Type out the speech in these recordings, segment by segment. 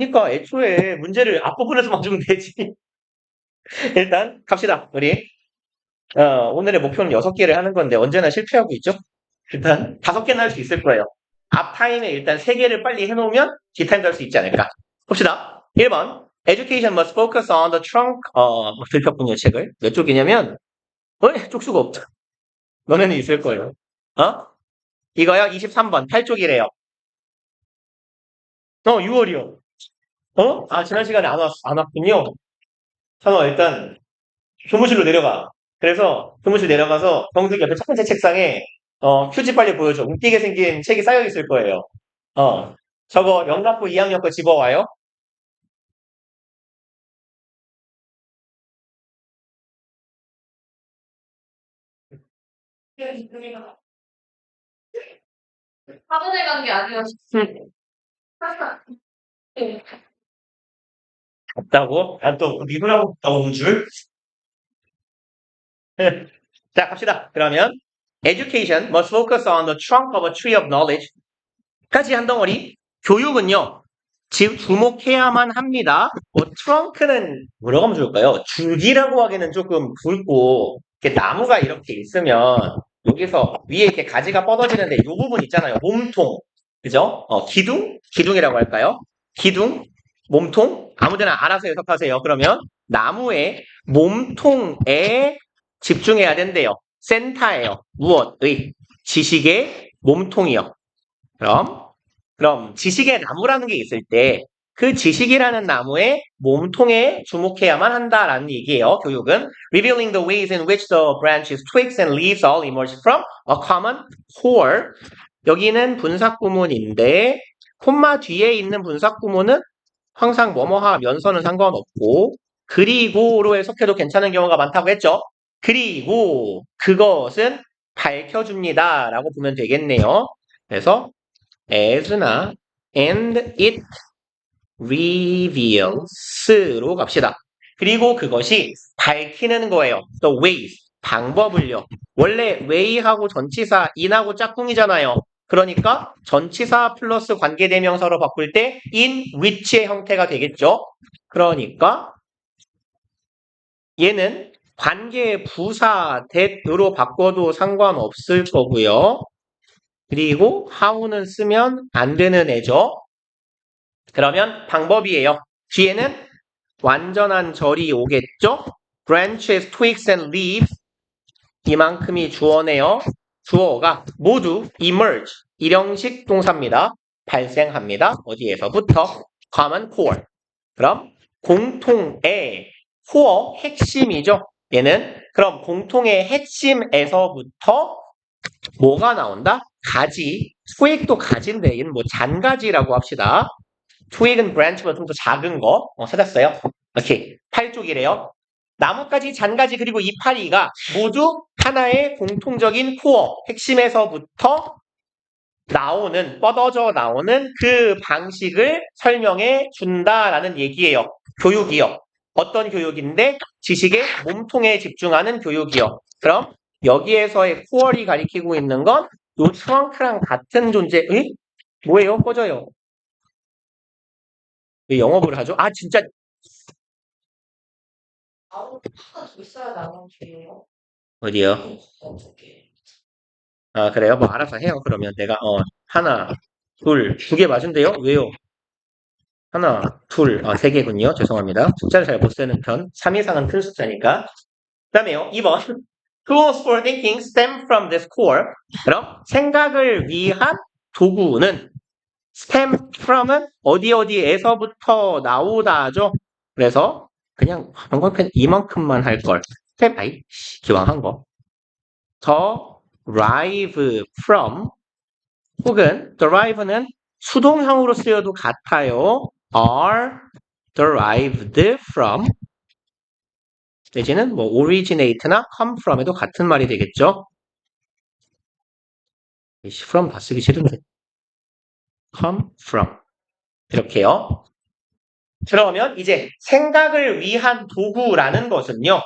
그러니까 애초에 문제를 앞부분에서만 주면 되지. 일단 갑시다. 우리 오늘의 목표는 6개를 하는 건데 언제나 실패하고 있죠. 일단 5개는 할 수 있을 거예요. 앞 타임에 일단 3개를 빨리 해놓으면 뒷타임도 할 수 있지 않을까. 봅시다. 1번 Education must focus on the trunk. 들켰군요, 책을. 몇 쪽이냐면 쪽수가 없다. 너네는 있을 거예요. 이거요? 23번 8쪽이래요. 6월이요. 지난 시간에 안 왔군요. 상어 일단 교무실로 내려가. 그래서 교무실 내려가서 정숙 옆에 첫 번째 책상에 휴지 빨리 보여줘. 웃기게 생긴 책이 쌓여 있을 거예요. 저거 영락고 2학년 거 집어와요. 사전에 간 게 아니었어. 없다고? 난또 미분하고 없다고 온 줄? 자, 갑시다. 그러면 Education must focus on the trunk of a tree of knowledge. 까지 한 덩어리. 교육은요. 주목해야만 합니다. 트렁크는 뭐라고 하면 좋을까요? 줄기라고 하기는 조금 굵고 이렇게 나무가 이렇게 있으면 여기서 위에 이렇게 가지가 뻗어지는데 이 부분 있잖아요. 몸통. 그죠? 기둥이라고 할까요? 기둥, 몸통. 아무데나 알아서 해석하세요. 그러면 나무의 몸통에 집중해야 된대요. 센터예요. 무엇의? 지식의 몸통이요. 그럼 지식의 나무라는 게 있을 때 그 지식이라는 나무의 몸통에 주목해야만 한다라는 얘기예요. 교육은 revealing the ways in which the branches, twigs and leaves all emerge from a common core. 여기는 분사구문인데 콤마 뒤에 있는 분사구문은 항상 뭐뭐하면서는 상관없고 그리고로 해석해도 괜찮은 경우가 많다고 했죠. 그리고 그것은 밝혀줍니다 라고 보면 되겠네요. 그래서 as나 and it reveals로 갑시다. 그리고 그것이 밝히는 거예요. the ways, 방법을요. 원래 way하고 전치사 in하고 짝꿍이잖아요. 그러니까 전치사 플러스 관계대명사로 바꿀 때 in which의 형태가 되겠죠. 그러니까 얘는 관계 부사 that으로 바꿔도 상관없을 거고요. 그리고 how는 쓰면 안 되는 애죠. 그러면 방법이에요. 뒤에는 완전한 절이 오겠죠? branches, twigs and leaves 이만큼이 주어네요. 주어가 모두 emerge, 일형식 동사입니다. 발생합니다. 어디에서부터? common core. 그럼 공통의 코어 핵심이죠. 얘는 그럼 공통의 핵심에서부터 뭐가 나온다? 가지. 트윅도 가지인데 얘는 뭐 잔가지라고 합시다. 트윅은 브랜치보다 좀 더 작은 거 찾았어요. 오케이. 8쪽이래요. 나뭇가지, 잔가지 그리고 이파리가 모두 하나의 공통적인 코어, 핵심에서부터 뻗어져 나오는 그 방식을 설명해 준다라는 얘기예요. 교육이요. 어떤 교육인데? 지식의 몸통에 집중하는 교육이요. 그럼 여기에서의 코어리 가리키고 있는 건 요 트렁크랑 같은 존재. 뭐예요? 꺼져요. 왜 영업을 하죠? 진짜 하나 더 있어야 나온 뒤에요. 어디요? 어떻게? 그래요? 뭐 알아서 해요. 그러면 내가 하나, 둘, 2개 맞은데요? 왜요? 하나, 둘, 3개군요. 죄송합니다. 숫자를 잘 못 쓰는 편. 3 이상은 큰 숫자니까. 그 다음에요. 2번. Tools for thinking stem from this core. 그럼 생각을 위한 도구는 stem from은 어디에서부터 나오다죠. 그래서 그냥 한글펜 이만큼만 할 걸. 기왕 한 거. derive from 혹은 derive는 수동형으로 쓰여도 같아요. are derived from 내지는 뭐 originate나 come from에도 같은 말이 되겠죠. from 다 쓰기 싫은데. come from 이렇게요. 그러면 이제 생각을 위한 도구라는 것은요.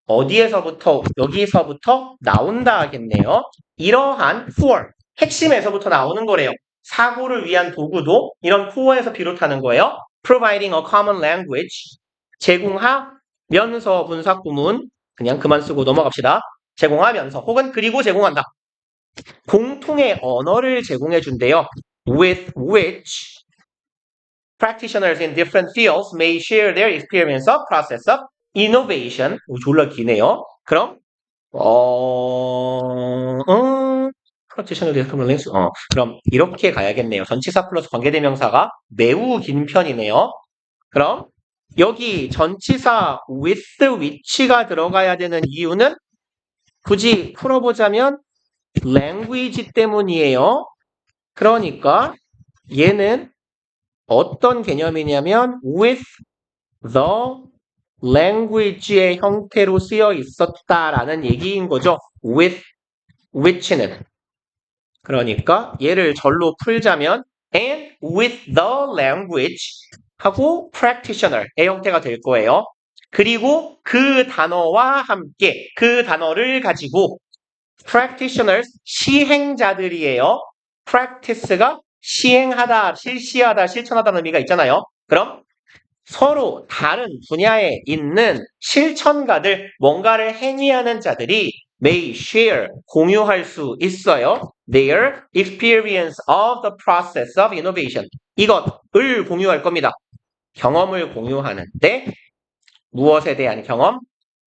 어디에서부터 여기서부터 나온다 하겠네요. 이러한 core 핵심에서부터 나오는 거래요. 사고를 위한 도구도 이런 코어에서 비롯하는 거예요. providing a common language. 제공하면서 분사구문. 그냥 그만 쓰고 넘어갑시다. 제공하면서 혹은 그리고 제공한다. 공통의 언어를 제공해 준대요. With which practitioners in different fields may share their experience of process of innovation. 졸라 기네요. 그럼 practitioner common links. 그럼 이렇게 가야겠네요. 전치사 플러스 관계대명사가 매우 긴 편이네요. 그럼 여기 전치사 with which가 들어가야 되는 이유는 굳이 풀어보자면 language 때문이에요. 그러니까 얘는 어떤 개념이냐면 with the language의 형태로 쓰여 있었다라는 얘기인 거죠. with which는. 그러니까 얘를 절로 풀자면 and with the language 하고 practitioner의 형태가 될 거예요. 그리고 그 단어와 함께 그 단어를 가지고 practitioners 시행자들이에요. practice가 시행하다, 실시하다, 실천하다는 의미가 있잖아요. 그럼 서로 다른 분야에 있는 실천가들, 뭔가를 행위하는 자들이 may share, 공유할 수 있어요. Their experience of the process of innovation. 이것을 공유할 겁니다. 경험을 공유하는데 무엇에 대한 경험?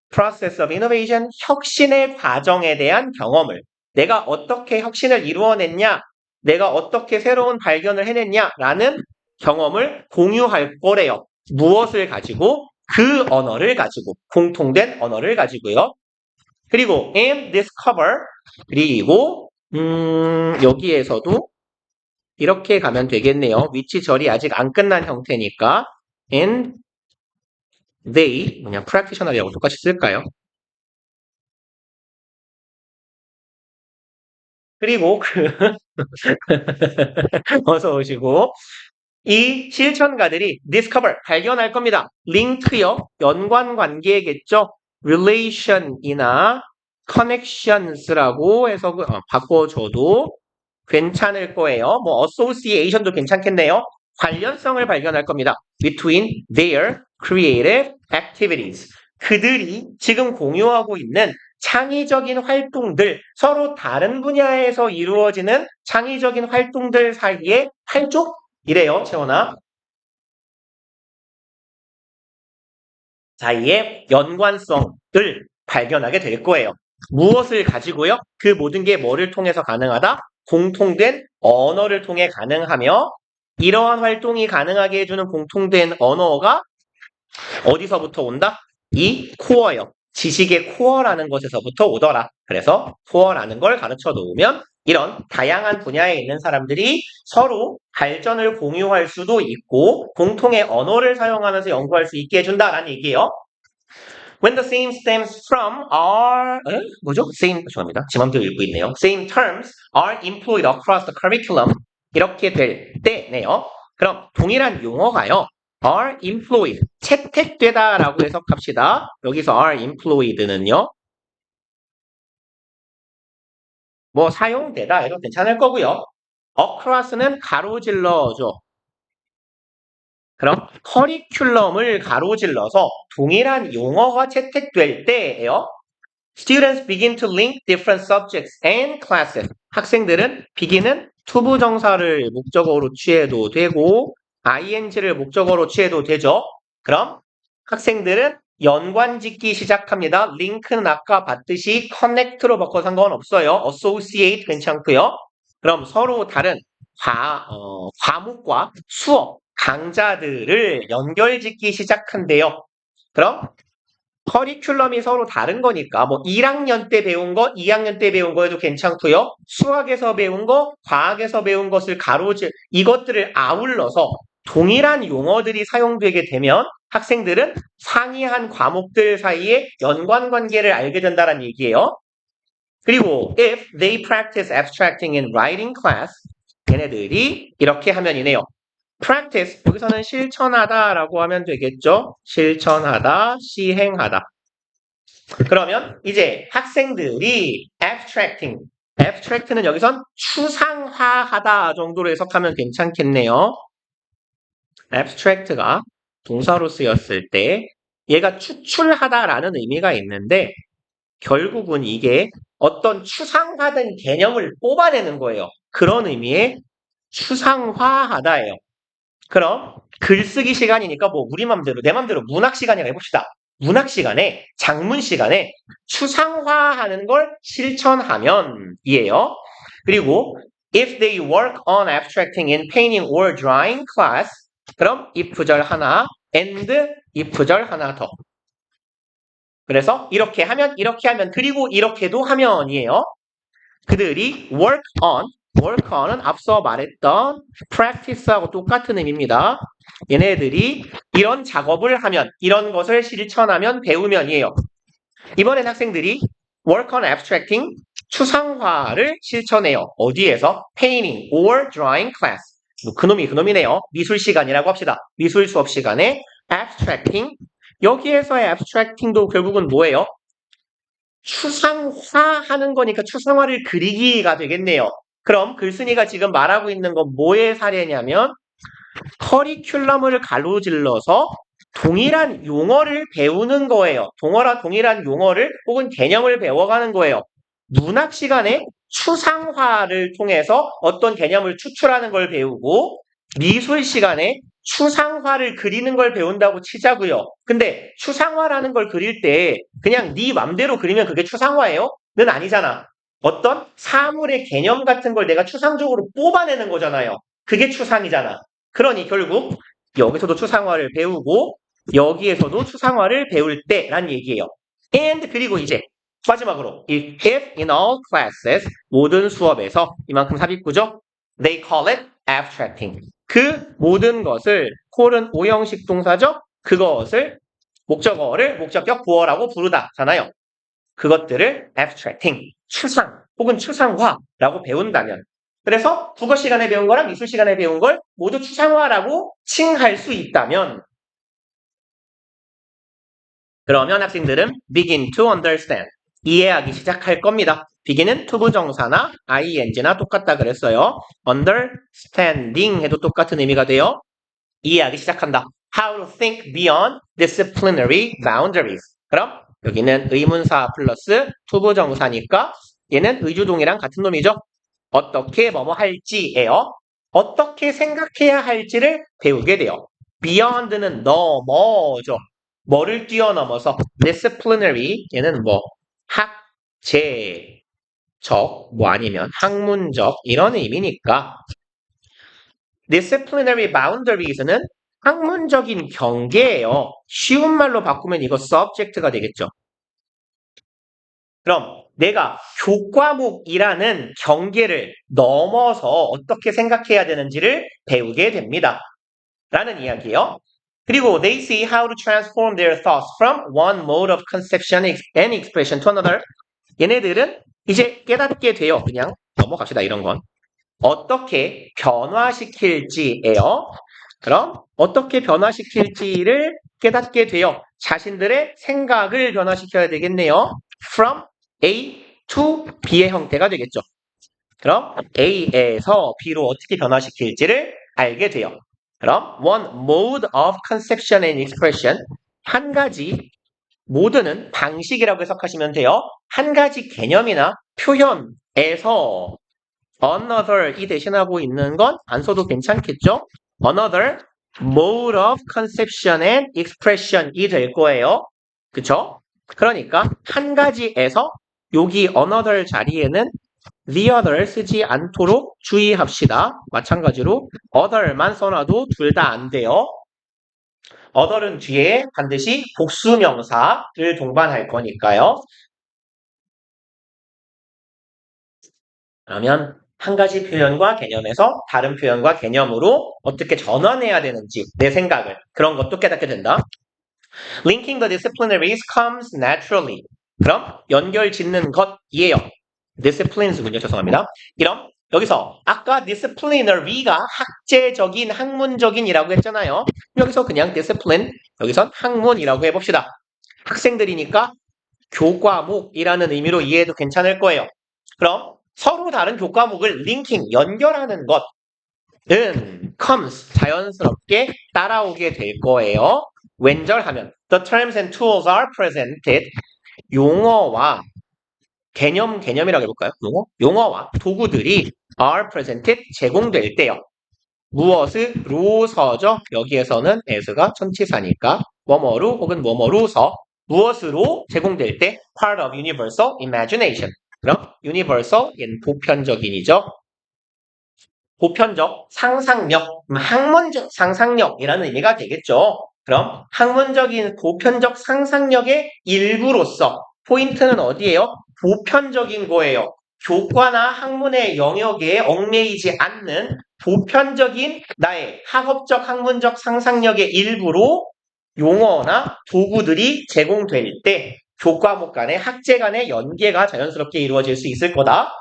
process of innovation, 혁신의 과정에 대한 경험을 내가 어떻게 혁신을 이루어냈냐, 내가 어떻게 새로운 발견을 해냈냐라는 경험을 공유할 거래요. 무엇을 가지고? 그 언어를 가지고, 공통된 언어를 가지고요. 그리고 and discover, 그리고 여기에서도 이렇게 가면 되겠네요. 위치 절이 아직 안 끝난 형태니까 and they, practitioner이라고 똑같이 쓸까요? 그리고 어서 오시고 이 실천가들이 discover, 발견할 겁니다. link요, 연관 관계겠죠. relation이나 connections라고 해서 바꿔줘도 괜찮을 거예요. 뭐 association도 괜찮겠네요. 관련성을 발견할 겁니다. between their creative activities. 그들이 지금 공유하고 있는 창의적인 활동들, 서로 다른 분야에서 이루어지는 창의적인 활동들 사이에 팔쪽? 이래요, 채원아. 사이의 연관성을 발견하게 될 거예요. 무엇을 가지고요? 그 모든 게 뭐를 통해서 가능하다? 공통된 언어를 통해 가능하며 이러한 활동이 가능하게 해주는 공통된 언어가 어디서부터 온다? 이 코어요. 지식의 코어라는 것에서부터 오더라. 그래서 코어라는 걸 가르쳐 놓으면 이런 다양한 분야에 있는 사람들이 서로 발전을 공유할 수도 있고 공통의 언어를 사용하면서 연구할 수 있게 해준다라는 얘기예요. When the same stems from are 죄송합니다. 제 맘대로 읽고 있네요. Same terms are employed across the curriculum. 이렇게 될 때네요. 그럼 동일한 용어가요. are employed, 채택되다라고 해석합시다. 여기서 are employed는요. 뭐 사용되다 이거 괜찮을 거고요. across는 가로질러죠. 그럼 커리큘럼을 가로질러서 동일한 용어가 채택될 때예요. Students begin to link different subjects and classes. 학생들은 begin은 투부정사를 목적어로 취해도 되고 ing를 목적어로 취해도 되죠. 그럼 학생들은 연관짓기 시작합니다. link는 아까 봤듯이 connect로 바꿔 상관없어요. associate 괜찮고요. 그럼 서로 다른 과목과 수업, 강좌들을 연결짓기 시작한대요. 그럼 커리큘럼이 서로 다른 거니까 뭐 1학년 때 배운 거, 2학년 때 배운 거에도 괜찮고요. 수학에서 배운 거, 과학에서 배운 것을 이것들을 아울러서 동일한 용어들이 사용되게 되면 학생들은 상이한 과목들 사이에 연관관계를 알게 된다는 얘기예요. 그리고 if they practice abstracting in writing class, 걔네들이 이렇게 하면이네요. practice, 여기서는 실천하다라고 하면 되겠죠. 실천하다, 시행하다. 그러면 이제 학생들이 abstract는 여기선 추상화하다 정도로 해석하면 괜찮겠네요. abstract가 동사로 쓰였을 때 얘가 추출하다라는 의미가 있는데 결국은 이게 어떤 추상화된 개념을 뽑아내는 거예요. 그런 의미의 추상화하다예요. 그럼 글쓰기 시간이니까 뭐 우리 맘대로 내 맘대로 문학 시간이라고 해봅시다. 문학 시간에 작문 시간에 추상화하는 걸 실천하면 이에요. 그리고 if they work on abstracting in painting or drawing class 그럼 if절 하나 and if절 하나 더. 그래서 이렇게 하면 그리고 이렇게도 하면이에요. 그들이 work on은 앞서 말했던 practice하고 똑같은 의미입니다. 얘네들이 이런 작업을 하면, 이런 것을 실천하면, 배우면이에요. 이번엔 학생들이 work on abstracting, 추상화를 실천해요. 어디에서? painting or drawing class. 그놈이네요. 미술 시간이라고 합시다. 미술 수업 시간에 abstracting. 여기에서의 abstracting도 결국은 뭐예요? 추상화하는 거니까 추상화를 그리기가 되겠네요. 그럼 글쓴이가 지금 말하고 있는 건 뭐의 사례냐면 커리큘럼을 가로질러서 동일한 용어를 배우는 거예요. 동일한 용어를 혹은 개념을 배워가는 거예요. 문학 시간에 추상화를 통해서 어떤 개념을 추출하는 걸 배우고 미술 시간에 추상화를 그리는 걸 배운다고 치자고요. 근데 추상화라는 걸 그릴 때 그냥 네 맘대로 그리면 그게 추상화예요? 는 아니잖아. 어떤 사물의 개념 같은 걸 내가 추상적으로 뽑아내는 거잖아요. 그게 추상이잖아. 그러니 결국 여기서도 추상화를 배우고 여기에서도 추상화를 배울 때란 얘기예요. and 그리고 이제 마지막으로 if in all classes 모든 수업에서 이만큼 삽입구죠. They call it abstracting. 그 모든 것을 call은 오형식 동사죠. 그것을 목적어를 목적격 보어라고 부르다잖아요. 그것들을 abstracting, 추상 혹은 추상화라고 배운다면 그래서 국어 시간에 배운 거랑 미술 시간에 배운 걸 모두 추상화라고 칭할 수 있다면 그러면 학생들은 begin to understand, 이해하기 시작할 겁니다. begin은 투부정사나 ing나 똑같다 그랬어요. understanding 해도 똑같은 의미가 돼요. 이해하기 시작한다. How to think beyond disciplinary boundaries. 그럼 여기는 의문사 플러스 투부정사니까 얘는 의주동이랑 같은 놈이죠. 어떻게 뭐뭐 할지예요. 어떻게 생각해야 할지를 배우게 돼요. beyond는 넘어죠. 뭐를 뛰어넘어서 disciplinary 얘는 뭐 학제적 뭐 아니면 학문적 이런 의미니까 disciplinary boundaries는 학문적인 경계예요. 쉬운 말로 바꾸면 이거 subject가 되겠죠. 그럼 내가 교과목이라는 경계를 넘어서 어떻게 생각해야 되는지를 배우게 됩니다. 라는 이야기예요. 그리고 they see how to transform their thoughts from one mode of conception and expression to another. 얘네들은 이제 깨닫게 돼요. 그냥 넘어갑시다. 이런 건. 어떻게 변화시킬지예요. 그럼 어떻게 변화시킬지를 깨닫게 돼요. 자신들의 생각을 변화시켜야 되겠네요. From A to B의 형태가 되겠죠. 그럼 A에서 B로 어떻게 변화시킬지를 알게 돼요. 그럼 one mode of conception and expression, 한 가지 모드는 방식이라고 해석하시면 돼요. 한 가지 개념이나 표현에서 another 이 대신하고 있는 건 안 써도 괜찮겠죠? another mode of conception and expression 이 될 거예요. 그쵸? 그러니까 한 가지에서 여기 another 자리에는 the other 쓰지 않도록 주의합시다. 마찬가지로 other만 써놔도 둘 다 안 돼요. other은 뒤에 반드시 복수명사를 동반할 거니까요. 그러면 한 가지 표현과 개념에서 다른 표현과 개념으로 어떻게 전환해야 되는지 내 생각을 그런 것도 깨닫게 된다. Linking the disciplinaries comes naturally. 그럼 연결 짓는 것이에요. disciplines군요. 죄송합니다. 이런 여기서 아까 disciplinary가 학제적인, 학문적인이라고 했잖아요. 여기서 그냥 discipline, 여기선 학문이라고 해봅시다. 학생들이니까 교과목이라는 의미로 이해해도 괜찮을 거예요. 그럼 서로 다른 교과목을 링킹, 연결하는 것. comes 자연스럽게 따라오게 될 거예요. 웬절하면 the terms and tools are presented 용어와 개념이라고 해볼까요? 용어와 도구들이 are presented 제공될 때요. 무엇으로서죠? 여기에서는 as가 전치사니까 뭐뭐로 혹은 뭐뭐로서 무엇으로 제공될 때 part of universal imagination. 그럼 universal 얘는 보편적인이죠. 보편적 상상력, 학문적 상상력이라는 의미가 되겠죠. 그럼 학문적인 보편적 상상력의 일부로서 포인트는 어디예요? 보편적인 거예요. 교과나 학문의 영역에 얽매이지 않는 보편적인 나의 학업적 학문적 상상력의 일부로 용어나 도구들이 제공될 때 교과목 간의 학제 간의 연계가 자연스럽게 이루어질 수 있을 거다.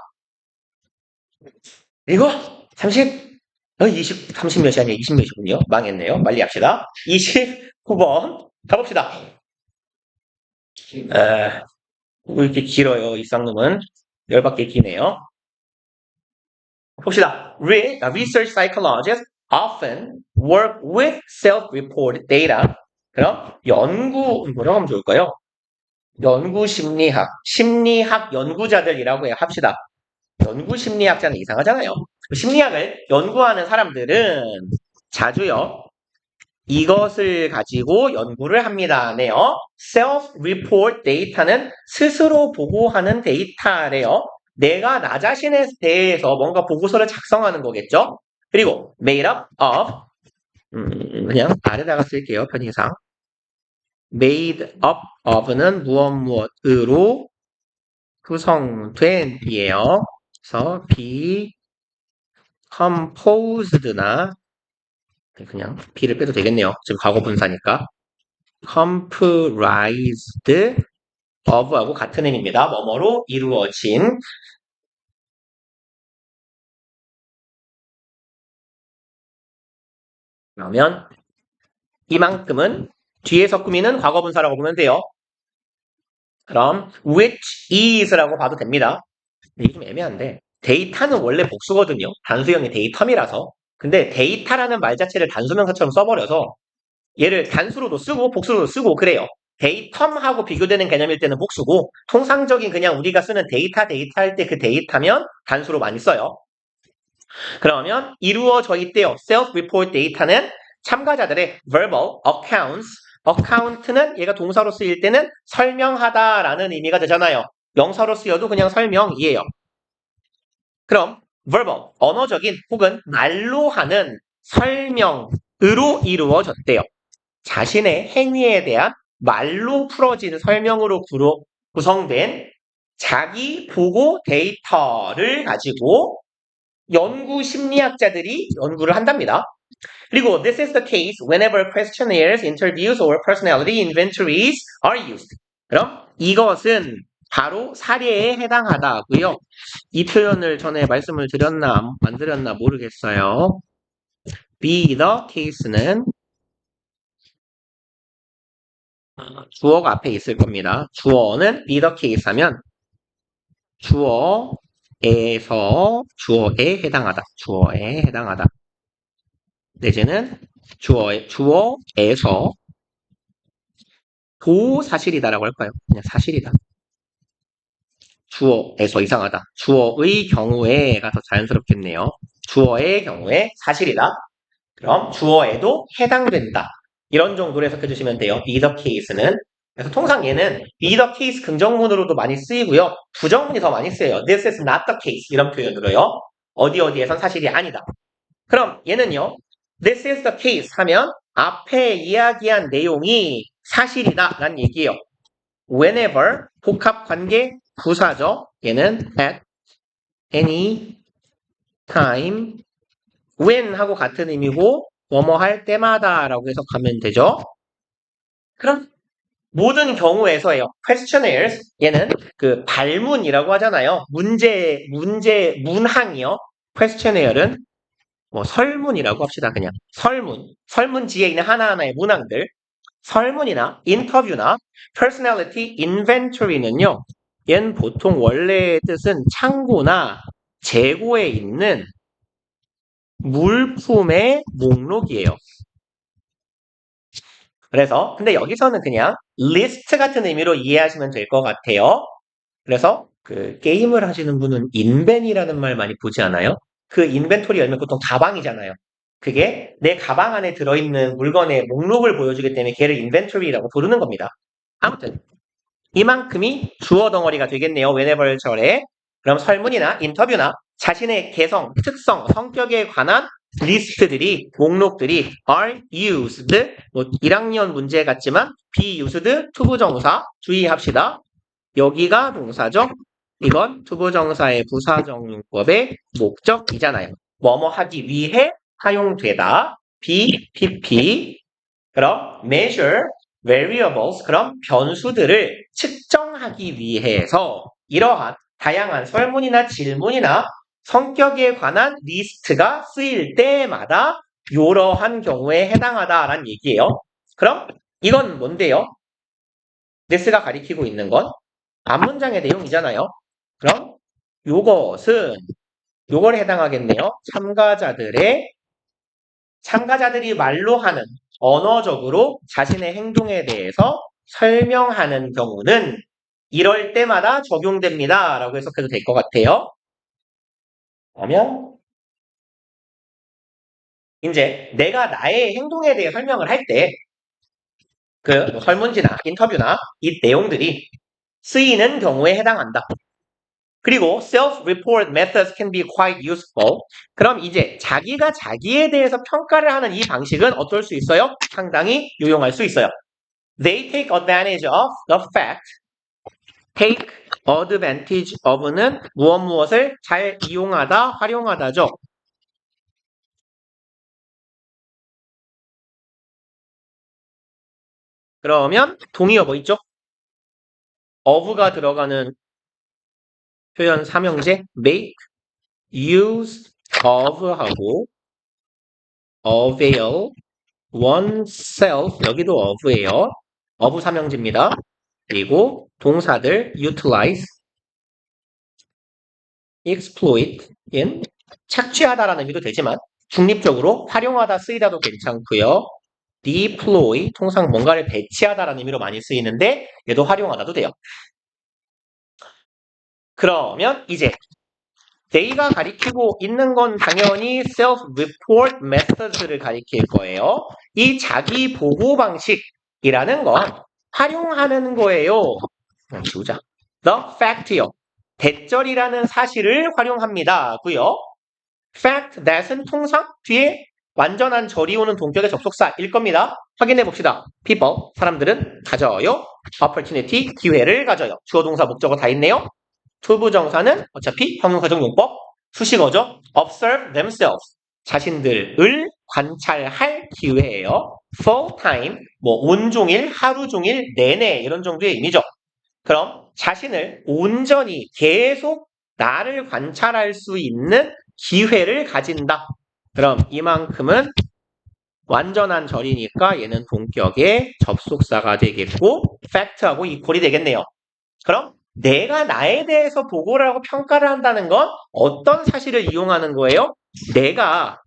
그리고 30 몇이 아니에요. 20 몇이군요. 망했네요. 빨리 합시다. 29번 가봅시다. 왜 이렇게 길어요? 이 쌍놈은 열받게 기네요. 봅시다. Research psychologists often work with self-reported data. 그럼 뭐라고 하면 좋을까요? 연구 심리학 연구자들이라고 합시다. 연구 심리학자는 이상하잖아요. 심리학을 연구하는 사람들은 자주요. 이것을 가지고 연구를 합니다네요. self-report 데이터는 스스로 보고하는 데이터래요. 내가 나 자신에 대해서 뭔가 보고서를 작성하는 거겠죠. 그리고 made up of 그냥 아래다가 쓸게요. 편의상 made up of는 무엇으로 구성된 이에요. 그래서 be composed나 그냥 B를 빼도 되겠네요. 지금 과거 분사니까. comprised of하고 같은 의미입니다. 뭐뭐로 이루어진. 그러면 이만큼은 뒤에서 꾸미는 과거 분사라고 보면 돼요. 그럼 which is라고 봐도 됩니다. 이게 좀 애매한데 데이터는 원래 복수거든요. 단수형이 데이텀이라서. 근데 데이터라는 말 자체를 단수명사처럼 써버려서 얘를 단수로도 쓰고 복수로도 쓰고 그래요. 데이텀하고 비교되는 개념일 때는 복수고 통상적인 그냥 우리가 쓰는 데이터 할 때 그 데이터면 단수로 많이 써요. 그러면 이루어져 있대요. self-report 데이터는 참가자들의 verbal accounts account는 얘가 동사로 쓰일 때는 설명하다라는 의미가 되잖아요. 명사로 쓰여도 그냥 설명이에요. 그럼 verbal, 언어적인 혹은 말로 하는 설명으로 이루어졌대요. 자신의 행위에 대한 말로 풀어진 설명으로 구성된 자기 보고 데이터를 가지고 연구 심리학자들이 연구를 한답니다. 그리고 this is the case whenever questionnaires, interviews, or personality inventories are used. 그럼 이것은 바로 사례에 해당하다고요. 이 표현을 전에 말씀을 드렸나 안 드렸나 모르겠어요. be the case는 주어가 앞에 있을 겁니다. 주어는 be the case 하면 주어에 해당하다. 주어에 해당하다. 내지는 주어에서 사실이다라고 할까요? 그냥 사실이다. 주어에서 이상하다. 주어의 경우에가 더 자연스럽겠네요. 주어의 경우에 사실이다. 그럼 주어에도 해당된다. 이런 정도로 해석해 주시면 돼요. be the case는. 그래서 통상 얘는 be the case 긍정문으로도 많이 쓰이고요. 부정문이 더 많이 쓰여요. This is not the case 이런 표현으로요. 어디에선 사실이 아니다. 그럼 얘는요. This is the case 하면 앞에 이야기한 내용이 사실이다 라는 얘기예요. Whenever 복합관계 부사죠. 얘는 at any time when 하고 같은 의미고 뭐뭐 할 때마다 라고 해석하면 되죠. 그럼 모든 경우에서예요. questionnaires 얘는 그 발문이라고 하잖아요. 문항이요. questionnaires 뭐 설문이라고 합시다. 그냥 설문지에 있는 하나하나의 문항들 설문이나 인터뷰나 personality inventory는요. 얘는 보통 원래의 뜻은 창고나 재고에 있는 물품의 목록이에요. 그래서 근데 여기서는 그냥 list 같은 의미로 이해하시면 될 것 같아요. 그래서 그 게임을 하시는 분은 인벤이라는 말 많이 보지 않아요? 그 인벤토리 열면 보통 가방이잖아요. 그게 내 가방 안에 들어있는 물건의 목록을 보여주기 때문에 걔를 인벤토리라고 부르는 겁니다. 아무튼 이만큼이 주어 덩어리가 되겠네요. whenever 절에. 그럼 설문이나 인터뷰나 자신의 개성, 특성, 성격에 관한 리스트들이, 목록들이 are used, 뭐 1학년 문제 같지만 be used, 투부정사 주의합시다. 여기가 동사죠. 이건 투부정사의 부사적용법의 목적이잖아요. 뭐뭐 하기 위해 사용되다. be, pp. 그럼 measure, variables. 그럼 변수들을 측정하기 위해서 이러한 다양한 설문이나 질문이나 성격에 관한 리스트가 쓰일 때마다 이러한 경우에 해당하다라는 얘기예요. 그럼 이건 뭔데요? this가 가리키고 있는 건 앞문장의 내용이잖아요. 그럼 요것은 요거에 해당하겠네요. 참가자들이 말로 하는 언어적으로 자신의 행동에 대해서 설명하는 경우는 이럴 때마다 적용됩니다. 라고 해석해도 될 것 같아요. 그러면 이제 내가 나의 행동에 대해 설명을 할 때 그 설문지나 인터뷰나 이 내용들이 쓰이는 경우에 해당한다. 그리고 self-report methods can be quite useful. 그럼 이제 자기가 자기에 대해서 평가를 하는 이 방식은 어떨 수 있어요? 상당히 유용할 수 있어요. They take advantage of the fact. take advantage of는 무엇을 잘 이용하다, 활용하다죠. 그러면 동의어 뭐 있죠? of가 들어가는 표현 삼형제 make, use of 하고 avail, oneself 여기도 of예요. of 삼형제입니다. 그리고 동사들 utilize, exploit, 인 착취하다라는 의미도 되지만 중립적으로 활용하다 쓰이다도 괜찮고요. deploy 통상 뭔가를 배치하다라는 의미로 많이 쓰이는데 얘도 활용하다도 돼요. 그러면 이제 they가 가리키고 있는 건 당연히 self-report methods를 가리킬 거예요. 이 자기 보고 방식이라는 건 활용하는 거예요. 지우자. The fact요. 대절이라는 사실을 활용합니다. 고요. fact that은 통상 뒤에 완전한 절이 오는 동격의 접속사일 겁니다. 확인해 봅시다. people, 사람들은 가져요. opportunity, 기회를 가져요. 주어, 동사, 목적어 다 있네요. 투부정사는 어차피 형용사적 용법, 수식어죠. observe themselves, 자신들을 관찰할 기회예요. full time, 뭐 온종일, 하루 종일, 내내 이런 정도의 의미죠. 그럼 자신을 온전히 계속 나를 관찰할 수 있는 기회를 가진다. 그럼 이만큼은 완전한 절이니까 얘는 동격의 접속사가 되겠고 fact하고 이퀄이 되겠네요. 그럼 내가 나에 대해서 보고를 하고 평가를 한다는 건 어떤 사실을 이용하는 거예요? 내가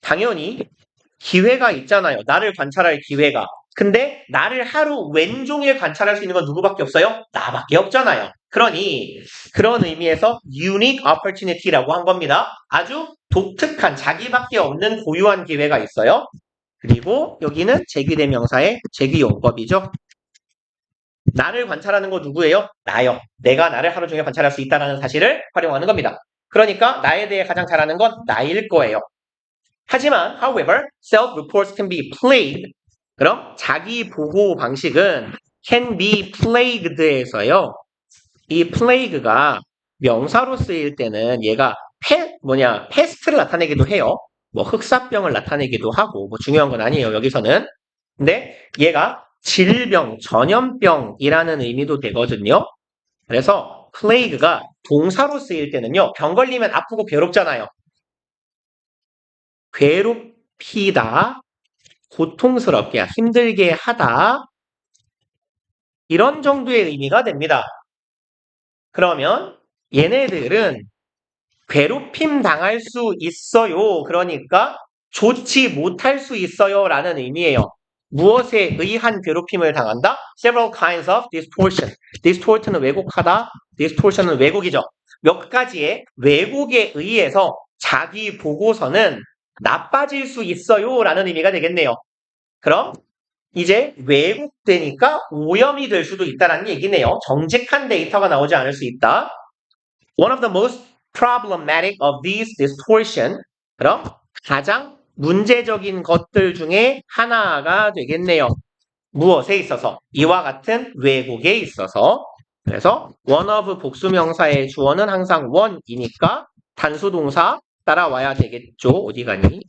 당연히 기회가 있잖아요. 나를 관찰할 기회가. 근데 나를 하루 왼종일 관찰할 수 있는 건 누구밖에 없어요? 나밖에 없잖아요. 그러니 그런 의미에서 unique opportunity라고 한 겁니다. 아주 독특한 자기밖에 없는 고유한 기회가 있어요. 그리고 여기는 제귀대명사의 제귀용법이죠. 나를 관찰하는 거 누구예요? 나요. 내가 나를 하루 종일 관찰할 수 있다는 사실을 활용하는 겁니다. 그러니까 나에 대해 가장 잘 아는 건 나일 거예요. 하지만, however, self-reports can be plagued. 그럼 자기 보고 방식은 can be plagued에서요. 이 plague가 명사로 쓰일 때는 얘가 패스트를 나타내기도 해요. 뭐 흑사병을 나타내기도 하고 뭐 중요한 건 아니에요. 여기서는. 근데 얘가 질병, 전염병이라는 의미도 되거든요. 그래서 plague가 동사로 쓰일 때는요. 병 걸리면 아프고 괴롭잖아요. 괴롭히다, 고통스럽게, 힘들게 하다 이런 정도의 의미가 됩니다. 그러면 얘네들은 괴롭힘 당할 수 있어요. 그러니까 좋지 못할 수 있어요. 라는 의미예요. 무엇에 의한 괴롭힘을 당한다? Several kinds of distortion. distort는 왜곡하다. distortion은 왜곡이죠. 몇 가지의 왜곡에 의해서 자기 보고서는 나빠질 수 있어요. 라는 의미가 되겠네요. 그럼 이제 왜곡되니까 오염이 될 수도 있다는 얘기네요. 정직한 데이터가 나오지 않을 수 있다. One of the most problematic of these distortion. 그럼 가장 문제적인 것들 중에 하나가 되겠네요. 무엇에 있어서? 이와 같은 왜곡에 있어서. 그래서 one of 복수명사의 주어는 항상 one이니까 단수동사 따라와야 되겠죠. 어디 가니?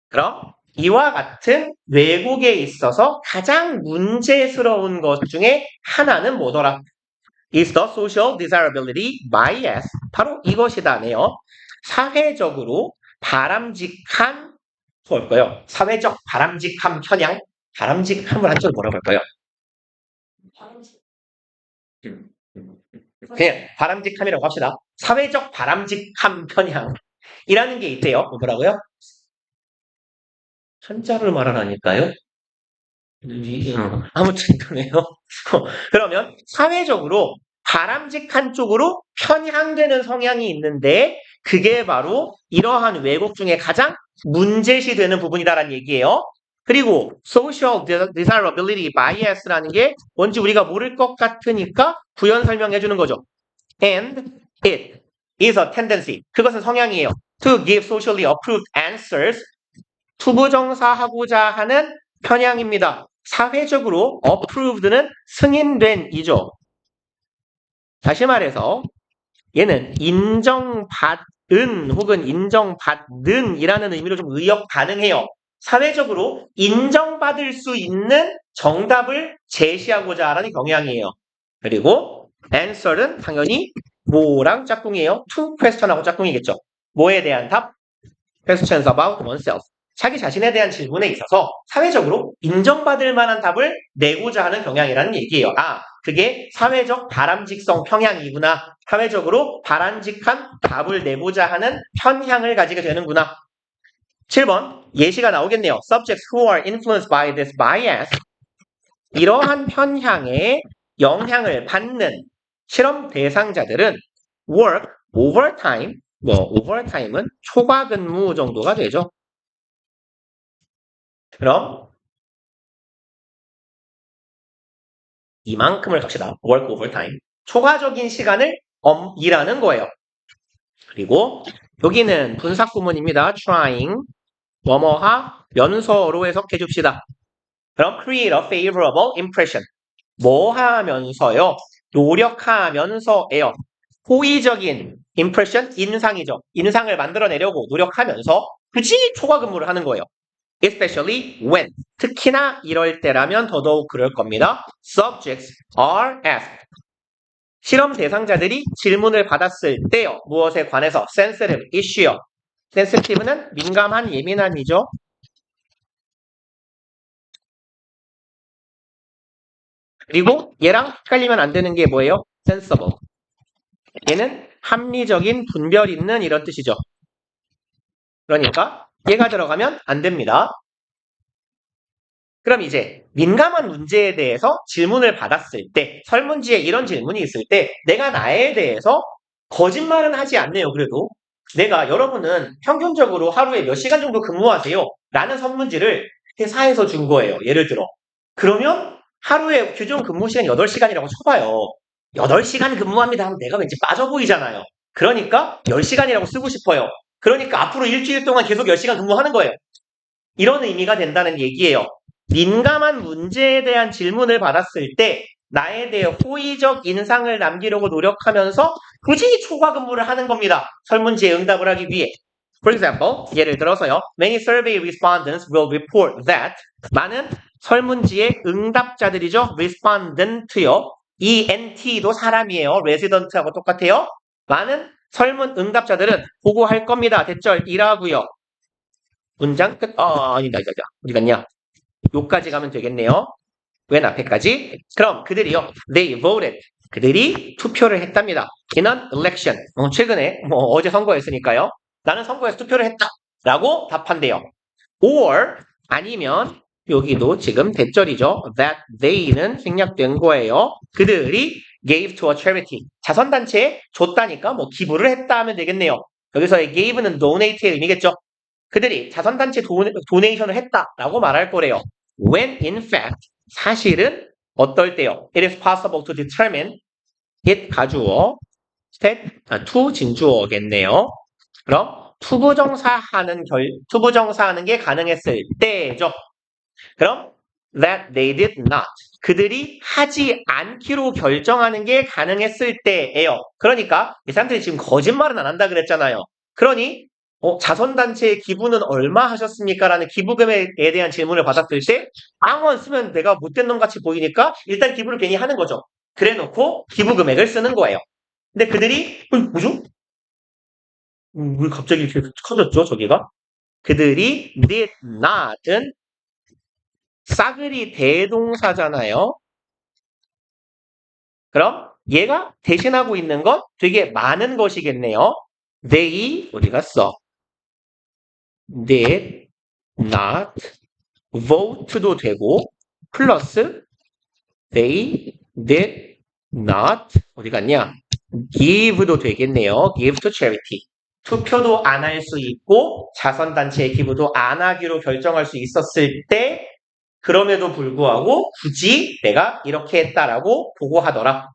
그럼 이와 같은 왜곡에 있어서 가장 문제스러운 것 중에 하나는 뭐더라? is the social desirability bias. 바로 이것이다네요. 사회적으로 바람직한 뭘까요? 사회적 바람직한 편향? 바람직함을 한줄 뭐라고 할까요? 그냥 바람직함이라고 합시다. 사회적 바람직한 편향이라는 게 있대요. 뭐라고요? 한자를 말하라니까요. 아무튼 그러네요. 그러면 사회적으로 바람직한 쪽으로 편향되는 성향이 있는데 그게 바로 이러한 왜곡 중에 가장 문제시 되는 부분이다라는 얘기예요. 그리고 social desirability bias라는 게 뭔지 우리가 모를 것 같으니까 부연 설명해 주는 거죠. And it is a tendency. 그것은 성향이에요. To give socially approved answers. 투부정사하고자 하는 편향입니다. 사회적으로 approved는 승인된이죠. 다시 말해서 얘는 인정받은 혹은 인정받는이라는 의미로 좀 의역 가능해요. 사회적으로 인정받을 수 있는 정답을 제시하고자 하는 경향이에요. 그리고 answer는 당연히 뭐랑 짝꿍이에요? to question하고 짝꿍이겠죠. 뭐에 대한 답? questions about oneself. 자기 자신에 대한 질문에 있어서 사회적으로 인정받을 만한 답을 내고자 하는 경향이라는 얘기예요. 아, 그게 사회적 바람직성 편향이구나. 사회적으로 바람직한 답을 내고자 하는 편향을 가지게 되는구나. 7번 예시가 나오겠네요. Subjects who are influenced by this bias. 이러한 편향에 영향을 받는 실험 대상자들은 work overtime. overtime은 초과 근무 정도가 되죠. 그럼 이만큼을 갑시다. work overtime. 초과적인 시간을 일하는 거예요. 그리고 여기는 분사구문입니다. trying, 뭐뭐하, 면서로 해석해 줍시다. 그럼 create a favorable impression. 뭐 하면서요? 노력하면서예요. 호의적인 impression, 인상이죠. 인상을 만들어내려고 노력하면서 굳이 초과 근무를 하는 거예요. Especially when. 특히나 이럴 때라면 더더욱 그럴 겁니다. Subjects are asked. 실험 대상자들이 질문을 받았을 때요. 무엇에 관해서? Sensitive issue요. Sensitive는 민감한, 예민한이죠. 그리고 얘랑 헷갈리면 안 되는 게 뭐예요? Sensible. 얘는 합리적인, 분별 있는 이런 뜻이죠. 그러니까 얘가 들어가면 안 됩니다. 그럼 이제 민감한 문제에 대해서 질문을 받았을 때, 설문지에 이런 질문이 있을 때 내가 나에 대해서 거짓말은 하지 않네요. 그래도 내가 여러분은 평균적으로 하루에 몇 시간 정도 근무하세요? 라는 설문지를 회사에서 준 거예요. 예를 들어. 그러면 하루에 규정 근무 시간 8시간이라고 쳐봐요. 8시간 근무합니다 하면 내가 왠지 빠져 보이잖아요. 그러니까 10시간이라고 쓰고 싶어요. 그러니까 앞으로 일주일 동안 계속 10시간 근무하는 거예요. 이런 의미가 된다는 얘기예요. 민감한 문제에 대한 질문을 받았을 때 나에 대해 호의적 인상을 남기려고 노력하면서 굳이 초과 근무를 하는 겁니다. 설문지에 응답을 하기 위해. For example, 예를 들어서요. Many survey respondents will report that. 많은 설문지의 응답자들이죠. respondent요. ENT도 사람이에요. resident하고 똑같아요. 많은 설문 응답자들은 보고할 겁니다. 대절이라고요. 문장 끝. 아니다. 어디 갔냐? 요까지 가면 되겠네요. 웬 앞에까지? 그럼 그들이요. They voted. 그들이 투표를 했답니다. in an election. 최근에 어제 선거했으니까요. 나는 선거에서 투표를 했다. 라고 답한대요. or 아니면 여기도 지금 대절이죠. that they는 생략된 거예요. 그들이 gave to a charity. 자선단체에 줬다니까 기부를 했다 하면 되겠네요. 여기서의 gave는 donate의 의미겠죠. 그들이 자선단체 도네이션을 했다라고 말할 거래요. When in fact 사실은 어떨 때요? It is possible to determine it 가주어 to 진주어겠네요. 그럼 투부정사하는 게 가능했을 때죠. 그럼 that they did not 그들이 하지 않기로 결정하는 게 가능했을 때예요. 그러니까 이 사람들이 지금 거짓말은 안 한다 그랬잖아요. 그러니 자선단체의 기부는 얼마 하셨습니까? 라는 기부금액에 대한 질문을 받았을 때 앙원 쓰면 내가 못된 놈 같이 보이니까 일단 기부를 괜히 하는 거죠. 그래 놓고 기부금액을 쓰는 거예요. 근데 그들이 뭐죠? 왜 갑자기 이렇게 커졌죠? 저기가? 그들이 did not은 싸그리 대동사잖아요. 그럼 얘가 대신하고 있는 건 되게 많은 것이겠네요. They 어디 갔어? did not vote도 되고 플러스 they did not 어디 갔냐? give도 되겠네요. give to charity. 투표도 안 할 수 있고 자선단체의 기부도 안 하기로 결정할 수 있었을 때 그럼에도 불구하고 굳이 내가 이렇게 했다라고 보고하더라.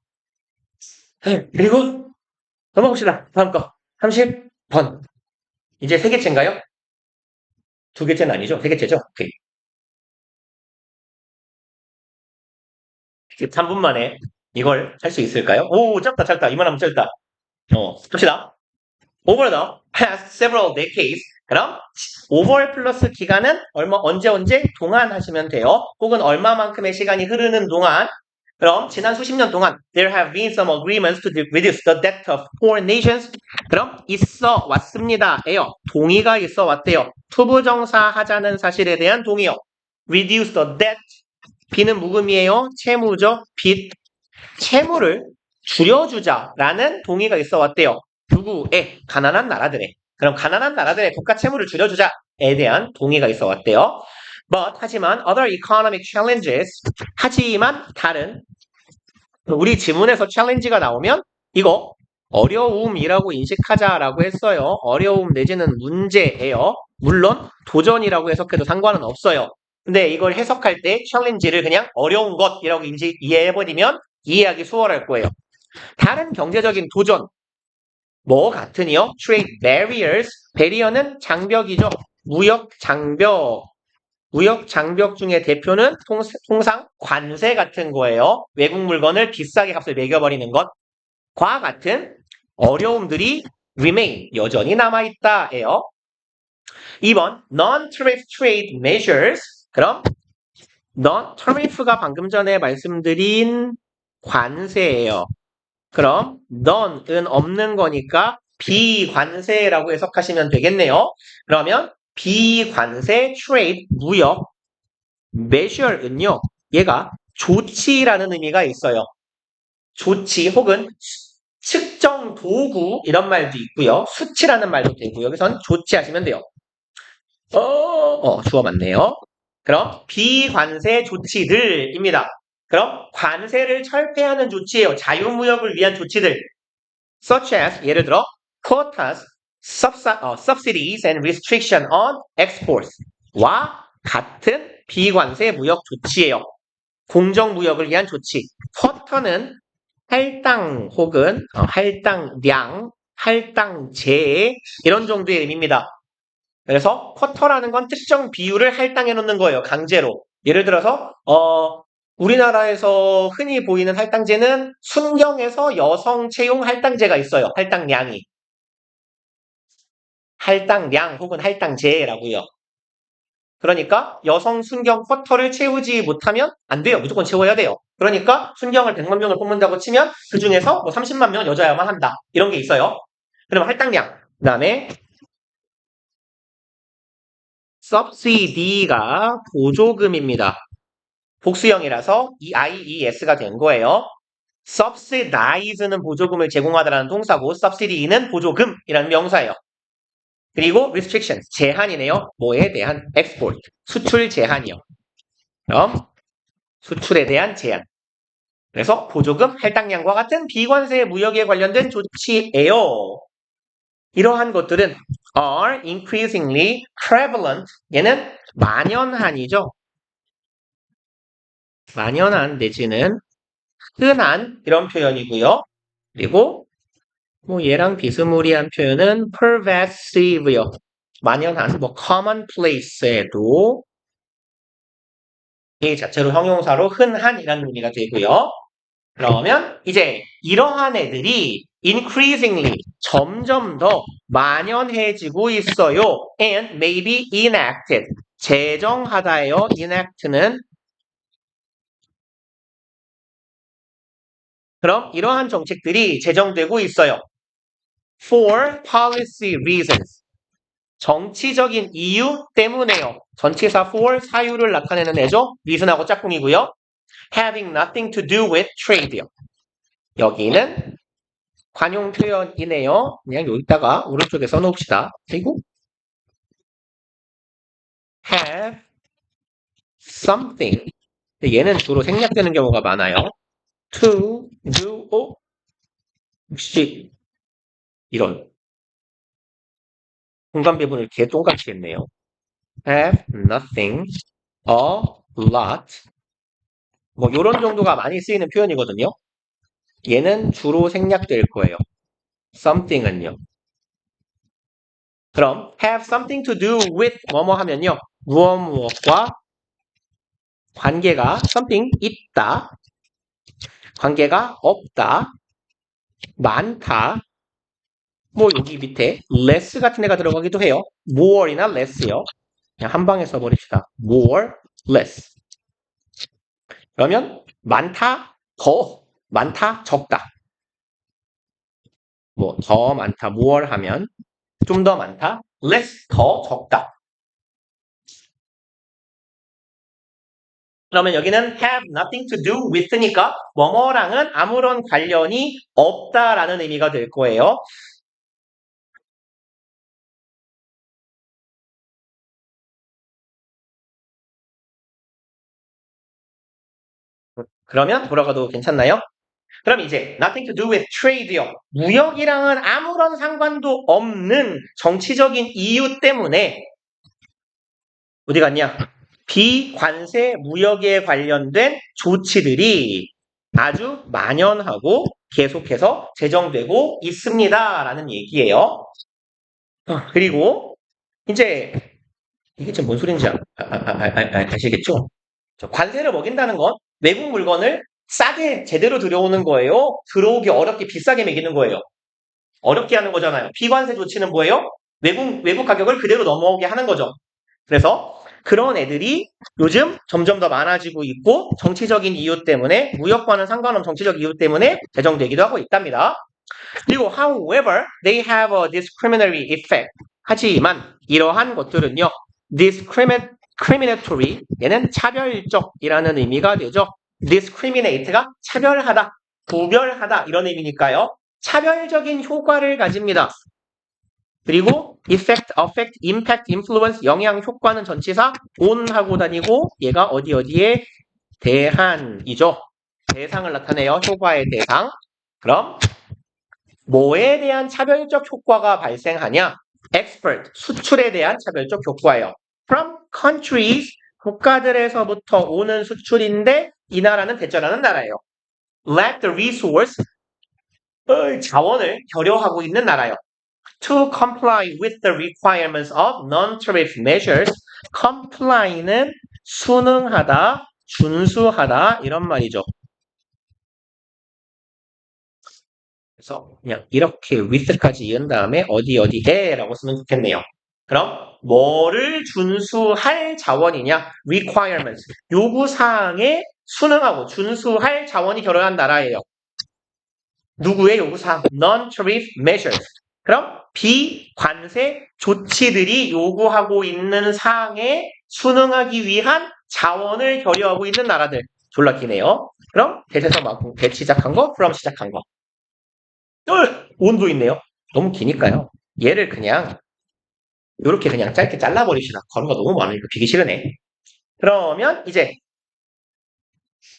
그리고 넘어봅시다. 다음 거. 30번. 이제 세 개째인가요? 두 개째는 아니죠? 세 개째죠? 오케이. 3분 만에 이걸 할 수 있을까요? 오, 짧다. 이만하면 짧다. 봅시다. over the past several decades. 그럼 over 플러스 기간은 언제 동안 하시면 돼요. 혹은 얼마만큼의 시간이 흐르는 동안. 그럼 지난 수십 년 동안 there have been some agreements to reduce the debt of poor nations. 그럼 있어 왔습니다. 에요. 동의가 있어 왔대요. 투부정사 하자는 사실에 대한 동의요. reduce the debt. B는 묵음이에요. 채무죠. 빚. 채무를 줄여주자라는 동의가 있어 왔대요. 누구에? 가난한 나라들에. 그럼 가난한 나라들의 국가 채무를 줄여주자에 대한 동의가 있어 왔대요. 하지만 other economic challenges 하지만 다른 우리 지문에서 challenge가 나오면 이거 어려움이라고 인식하자라고 했어요. 어려움 내지는 문제예요. 물론 도전이라고 해석해도 상관은 없어요. 근데 이걸 해석할 때 challenge를 그냥 어려운 것이라고 이해해버리면 이해하기 수월할 거예요. 다른 경제적인 도전 뭐 같으니요? trade barriers barrier는 장벽이죠. 무역 장벽 중에 대표는 통상 관세 같은 거예요. 외국 물건을 비싸게 값을 매겨버리는 것과 같은 어려움들이 remain 여전히 남아있다예요. 2번 non-tariff trade measures 그럼 non-tariff가 방금 전에 말씀드린 관세예요. 그럼 non은 없는 거니까 비관세라고 해석하시면 되겠네요. 그러면 비관세 trade 무역 measure은요. 얘가 조치라는 의미가 있어요. 조치 혹은 측정 도구 이런 말도 있고요. 수치라는 말도 되고요. 여기선 조치하시면 돼요. 주어 맞네요. 그럼 비관세 조치들입니다. 그럼 관세를 철폐하는 조치예요. 자유무역을 위한 조치들. Such as 예를 들어 quotas, subsidies and restriction on exports와 같은 비관세 무역 조치예요. 공정무역을 위한 조치. 쿼터는 할당 혹은 할당량, 할당제 이런 정도의 의미입니다. 그래서 쿼터라는 건 특정 비율을 할당해 놓는 거예요. 강제로. 예를 들어서 우리나라에서 흔히 보이는 할당제는 순경에서 여성 채용 할당제가 있어요. 할당량이. 할당량 혹은 할당제라고요. 그러니까 여성 순경 쿼터를 채우지 못하면 안 돼요. 무조건 채워야 돼요. 그러니까 순경을 100만 명을 뽑는다고 치면 그 중에서 30만 명은 여자야만 한다. 이런 게 있어요. 그러면 할당량. 그 다음에 subsidy가 보조금입니다. 복수형이라서 이 IES가 된 거예요. subsidize는 보조금을 제공하다라는 동사고 subsidy는 보조금이라는 명사예요. 그리고 restriction, 제한이네요. 뭐에 대한? export, 수출 제한이요. 그럼 수출에 대한 제한. 그래서 보조금, 할당량과 같은 비관세 무역에 관련된 조치예요. 이러한 것들은 are increasingly prevalent. 얘는 만연한이죠. 만연한 내지는 흔한 이런 표현이고요. 그리고 뭐 얘랑 비스무리한 표현은 pervasive요. 만연한, 뭐 commonplace에도 이 자체로 형용사로 흔한이라는 의미가 되고요. 그러면 이제 이러한 애들이 increasingly 점점 더 만연해지고 있어요. and may be enacted. 제정하다예요. enact는. 그럼 이러한 정책들이 제정되고 있어요. for policy reasons. 정치적인 이유 때문에요. 전치사 for 사유를 나타내는 애죠. reason하고 짝꿍이고요. having nothing to do with trade요. 여기는 관용 표현이네요. 그냥 여기다가 오른쪽에 써놓읍시다. 그리고 have something. 얘는 주로 생략되는 경우가 많아요. to do 혹시 이런 공간 배분을 개똥같이 했네요. have nothing, a lot. 뭐 이런 정도가 많이 쓰이는 표현이거든요. 얘는 주로 생략될 거예요. something은요. 그럼 have something to do with 뭐뭐 하면요. 무엇과 관계가 something 있다. 관계가 없다. 많다. 뭐 여기 밑에 less 같은 애가 들어가기도 해요. more이나 less요. 그냥 한 방에 써버립시다. more, less. 그러면 많다, 더, 많다, 적다. 뭐 더 많다, more 하면 좀 더 많다, less, 더 적다. 그러면 여기는 have nothing to do with니까 뭐뭐랑은 아무런 관련이 없다라는 의미가 될 거예요. 그러면 돌아가도 괜찮나요? 그럼 이제 nothing to do with trade요. 무역이랑은 아무런 상관도 없는 정치적인 이유 때문에 어디 갔냐? 비관세 무역에 관련된 조치들이 아주 만연하고 계속해서 제정되고 있습니다라는 얘기예요. 그리고 이제 이게 지금 뭔 소리인지 아시겠죠? 관세를 먹인다는 건 외국 물건을 싸게 제대로 들여오는 거예요. 들어오기 어렵게 비싸게 매기는 거예요. 어렵게 하는 거잖아요. 비관세 조치는 뭐예요? 외국 가격을 그대로 넘어오게 하는 거죠. 그래서 그런 애들이 요즘 점점 더 많아지고 있고 정치적인 이유 때문에 무역과는 상관없는 정치적 이유 때문에 제정되기도 하고 있답니다. 그리고 however, they have a discriminatory effect. 하지만 이러한 것들은요. discriminatory, 얘는 차별적이라는 의미가 되죠. discriminate가 차별하다, 구별하다 이런 의미니까요. 차별적인 효과를 가집니다. 그리고 effect, affect, impact, influence, 영향, 효과는 전치사 on 하고 다니고 얘가 어디에 대한이죠. 대상을 나타내요. 효과의 대상. 그럼 뭐에 대한 차별적 효과가 발생하냐? export, 수출에 대한 차별적 효과예요. from countries, 국가들에서부터 오는 수출인데 이 나라는 대전하는 나라예요. lack the resource, 자원을 결여하고 있는 나라예요. to comply with the requirements of non-tariff measures. comply는 순응하다, 준수하다 이런 말이죠. 그래서 그냥 이렇게 with까지 이은 다음에 어디에라고 쓰면 좋겠네요. 그럼 뭐를 준수할 자원이냐? requirements, 요구사항에 순응하고 준수할 자원이 결여한 나라예요. 누구의 요구사항? non-tariff measures. 그럼 비관세 조치들이 요구하고 있는 사항에 순응하기 위한 자원을 결여하고 있는 나라들. 졸라 기네요. 그럼 대체서 대 시작한 거, from 시작한 거. 온도 있네요. 너무 기니까요. 얘를 그냥 이렇게 그냥 짧게 잘라버립시다. 괄호가 너무 많으니까 비기 싫으네. 그러면 이제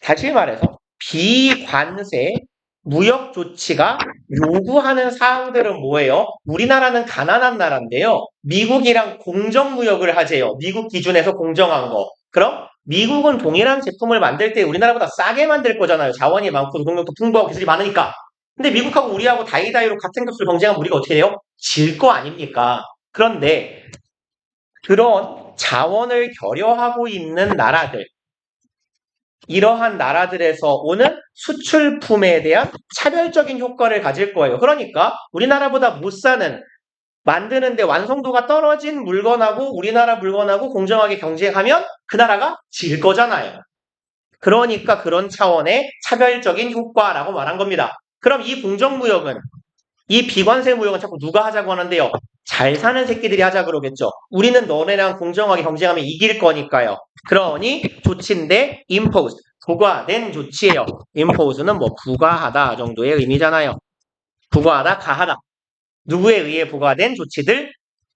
다시 말해서 비관세 무역 조치가 요구하는 사항들은 뭐예요? 우리나라는 가난한 나라인데요. 미국이랑 공정무역을 하재요. 미국 기준에서 공정한 거. 그럼 미국은 동일한 제품을 만들 때 우리나라보다 싸게 만들 거잖아요. 자원이 많고 노동력도 풍부하고 기술이 많으니까. 근데 미국하고 우리하고 다이다이로 같은 값을 경쟁하면 우리가 어떻게 해요? 질 거 아닙니까? 그런데 그런 자원을 결여하고 있는 나라들, 이러한 나라들에서 오는 수출품에 대한 차별적인 효과를 가질 거예요. 그러니까 우리나라보다 못 사는, 만드는데 완성도가 떨어진 물건하고 우리나라 물건하고 공정하게 경쟁하면 그 나라가 질 거잖아요. 그러니까 그런 차원의 차별적인 효과라고 말한 겁니다. 그럼 이 공정무역은, 이 비관세 무역은 자꾸 누가 하자고 하는데요? 잘 사는 새끼들이 하자 그러겠죠. 우리는 너네랑 공정하게 경쟁하면 이길 거니까요. 그러니 조치인데 impose, 부과된 조치예요. impose는 뭐 부과하다 정도의 의미잖아요. 부과하다, 가하다. 누구에 의해 부과된 조치들?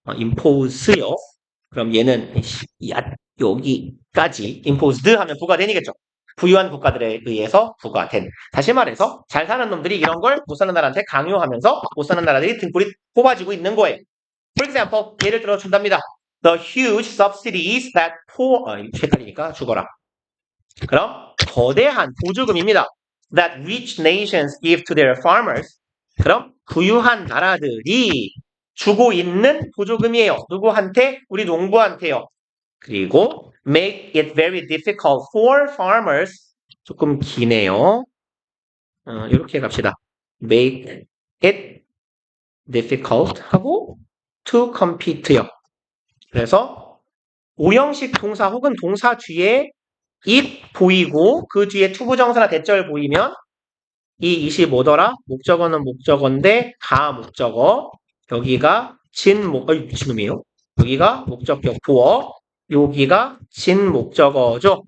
impose요. 그럼 얘는 여기까지 imposed 하면 부과된이겠죠. 부유한 국가들에 의해서 부과된. 다시 말해서 잘 사는 놈들이 이런 걸 못 사는 나라한테 강요하면서 못 사는 나라들이 등골이 뽑아지고 있는 거예요. For example, 예를 들어 준답니다. The huge subsidies that 헷갈리니까 죽어라. 그럼 거대한 보조금입니다. That rich nations give to their farmers. 그럼 부유한 나라들이 주고 있는 보조금이에요. 누구한테? 우리 농부한테요. 그리고 make it very difficult for farmers. 조금 기네요. 이렇게 갑시다. make it difficult 하고 to compete요. 그래서 오형식 동사 혹은 동사 뒤에 it 보이고 그 뒤에 투부정사나 대절 보이면 이 25더라 목적어는 목적어인데 다 목적어. 여기가 미친놈이에요. 여기가 목적격 보어. 여기가 진 목적어죠.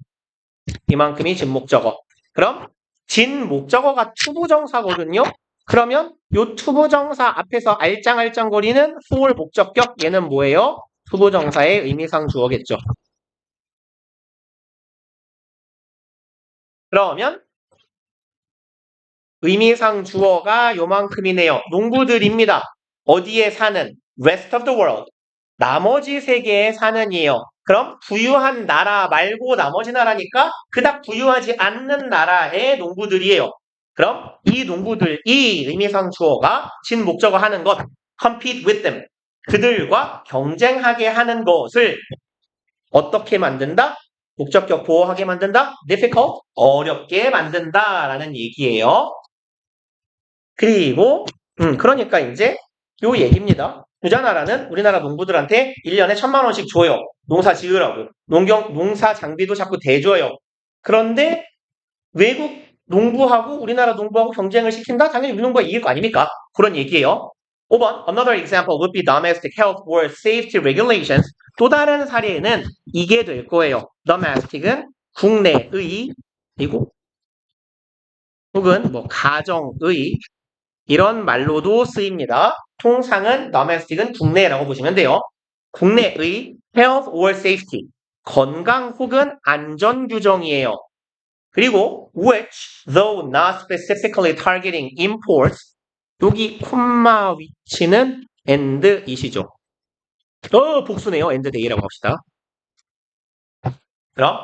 이만큼이 진 목적어. 그럼 진 목적어가 투부정사거든요. 그러면 요 투부정사 앞에서 알짱알짱거리는 for 목적격 얘는 뭐예요? 투부정사의 의미상 주어겠죠. 그러면 의미상 주어가 요만큼이네요. 농부들입니다. 어디에 사는? Rest of the world. 나머지 세계에 사는이에요. 그럼 부유한 나라 말고 나머지 나라니까 그닥 부유하지 않는 나라의 농부들이에요. 그럼 이 농부들, 이 의미상 주어가 진 목적어 하는 것, compete with them. 그들과 경쟁하게 하는 것을 어떻게 만든다? 목적격 보호하게 만든다? difficult, 어렵게 만든다라는 얘기예요. 그리고 그러니까 이제 요 얘기입니다. 부자 나라는 우리나라 농부들한테 1년에 1,000만 원씩 줘요. 농사 지으라고. 농사 장비도 자꾸 대줘요. 그런데 외국 농부하고 우리나라 농부하고 경쟁을 시킨다? 당연히 우리 농부가 이길 거 아닙니까? 그런 얘기예요. 5번, another example would be domestic health or safety regulations. 또 다른 사례는 이게 될 거예요. domestic은 국내의, 그리고 혹은 뭐 가정의 이런 말로도 쓰입니다. 통상은 domestic은 국내라고 보시면 돼요. 국내의 health or safety, 건강 혹은 안전 규정이에요. 그리고 which, though not specifically targeting imports, 여기 콤마 위치는 and이시죠. 복수네요. and day라고 합시다. 그럼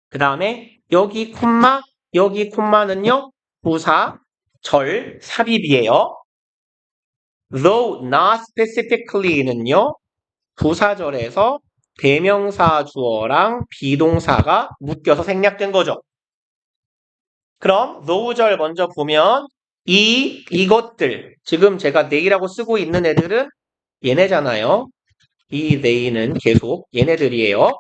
그 다음에 여기 콤마는요. 부사, 절, 삽입이에요. though not specifically는요. 부사절에서 대명사 주어랑 비동사가 묶여서 생략된 거죠. 그럼 though절 먼저 보면 이것들, 지금 제가 they라고 쓰고 있는 애들은 얘네잖아요. 이 they는 계속 얘네들이에요.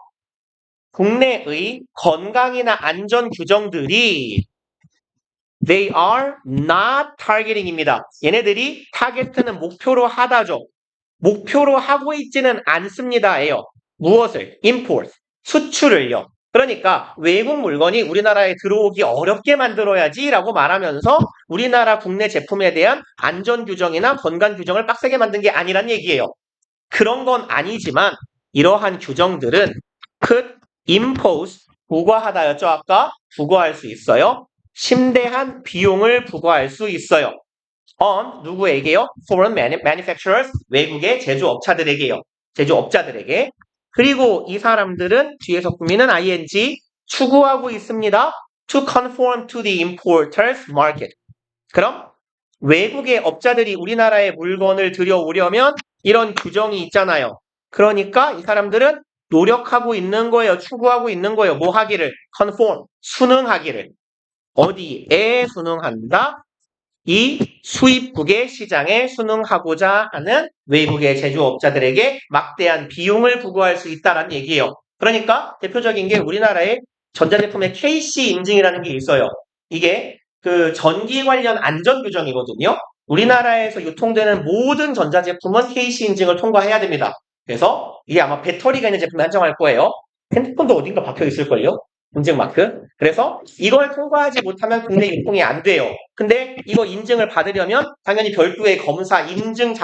국내의 건강이나 안전 규정들이 they are not targeting입니다. 얘네들이 타겟는 목표로 하다죠. 목표로 하고 있지는 않습니다예요. 무엇을? import, 수출을요. 그러니까 외국 물건이 우리나라에 들어오기 어렵게 만들어야지라고 말하면서 우리나라 국내 제품에 대한 안전 규정이나 건강 규정을 빡세게 만든 게 아니란 얘기예요. 그런 건 아니지만 이러한 규정들은 could impose 부과하다였죠. 아까 부과할 수 있어요. 심대한 비용을 부과할 수 있어요. on 누구에게요? foreign manufacturers 외국의 제조업자들에게요. 제조업자들에게. 그리고 이 사람들은 뒤에서 꾸미는 ing 추구하고 있습니다. to conform to the importer's market. 그럼 외국의 업자들이 우리나라에 물건을 들여오려면 이런 규정이 있잖아요. 그러니까 이 사람들은 노력하고 있는 거예요. 추구하고 있는 거예요. 뭐 하기를? conform, 순응하기를. 어디에 순응한다? 이 수입국의 시장에 순응하고자 하는 외국의 제조업자들에게 막대한 비용을 부과할 수 있다는 얘기예요. 그러니까 대표적인 게 우리나라의 전자제품의 KC 인증이라는 게 있어요. 이게 그 전기 관련 안전 규정이거든요. 우리나라에서 유통되는 모든 전자제품은 KC 인증을 통과해야 됩니다. 그래서 이게 아마 배터리가 있는 제품에 한정할 거예요. 핸드폰도 어딘가 박혀 있을걸요? 인증 마크. 그래서 이걸 통과하지 못하면 국내 유통이 안 돼요. 근데 이거 인증을 받으려면 당연히 별도의 검사, 인증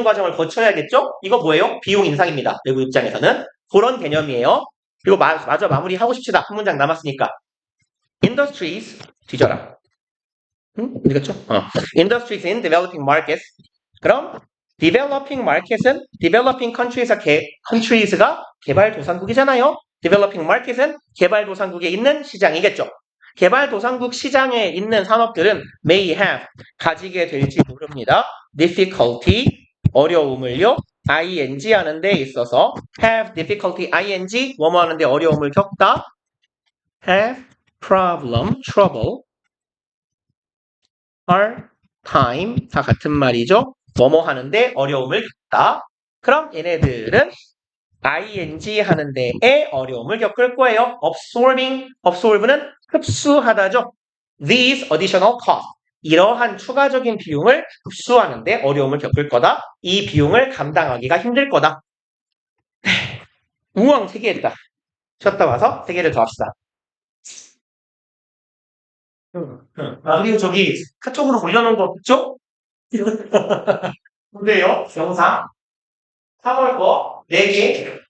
과정을 거쳐야겠죠? 이거 뭐예요? 비용 인상입니다. 외국 입장에서는. 그런 개념이에요. 그리고 마저 마무리하고 싶시다. 한 문장 남았으니까. Industries, 뒤져라. 응? 어디 갔죠? Industries in developing markets. 그럼 developing market은 developing countries가 개발도상국이잖아요. developing market은 개발도상국에 있는 시장이겠죠. 개발도상국 시장에 있는 산업들은 may have 가지게 될지 모릅니다. difficulty 어려움을요. ing 하는 데 있어서 have difficulty ing 뭐뭐 하는데 어려움을 겪다. have problem trouble hard time 다 같은 말이죠. 뭐뭐 하는데 어려움을 겪다. 그럼 얘네들은 ing 하는 데에 어려움을 겪을 거예요. absorb는 흡수하다죠. These additional costs. 이러한 추가적인 비용을 흡수하는데 어려움을 겪을 거다. 이 비용을 감당하기가 힘들 거다. 우왕 3개 했다. 쉬었다 와서 3개를 더 합시다. 그리고 저기 카톡으로 올려놓은 거 있죠? 근데요, 영상 3월 거 4개.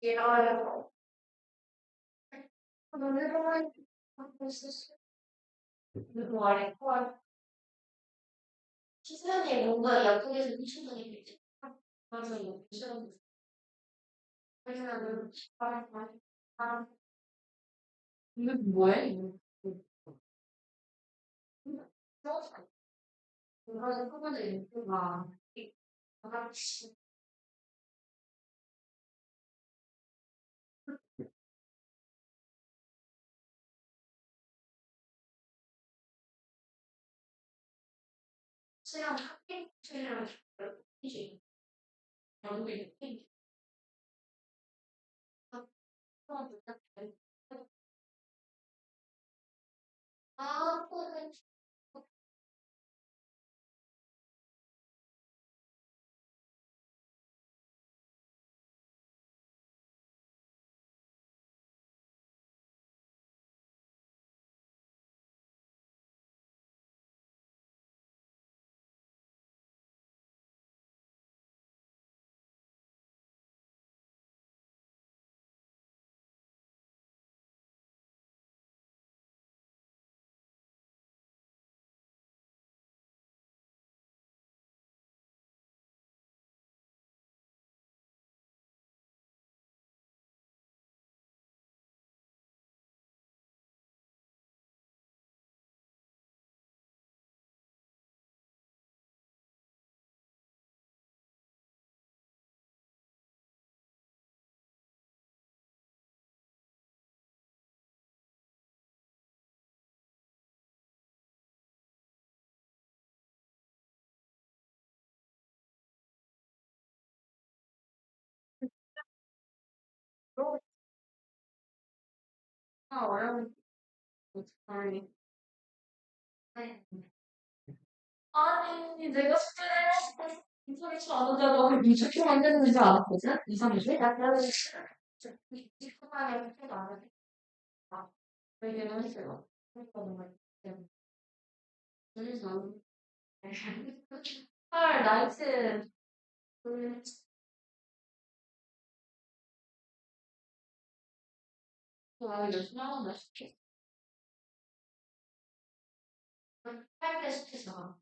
이게 얘가 오늘 그리고 아래 시선이 뭔가 약국에서 미친 적이 있지. 맞아요. 시선. 왜냐면은 이거 뭐야? 이거 이거는 소문을 읽구나. 수영 학교 수영 이지 연구일 때 아, 어려운 아니 아니 내가 숙제를 했어. 인터넷이 안 오다가 이렇게 만드는지 알았거든? 이상하게? 나 그러면 이 순간에 해도 안 해. 아, 왜냐면 했어요. 그러니까 뭔가 그래서 헐 나이스 와 열심히 하는다 싶지. 8대 시켰어.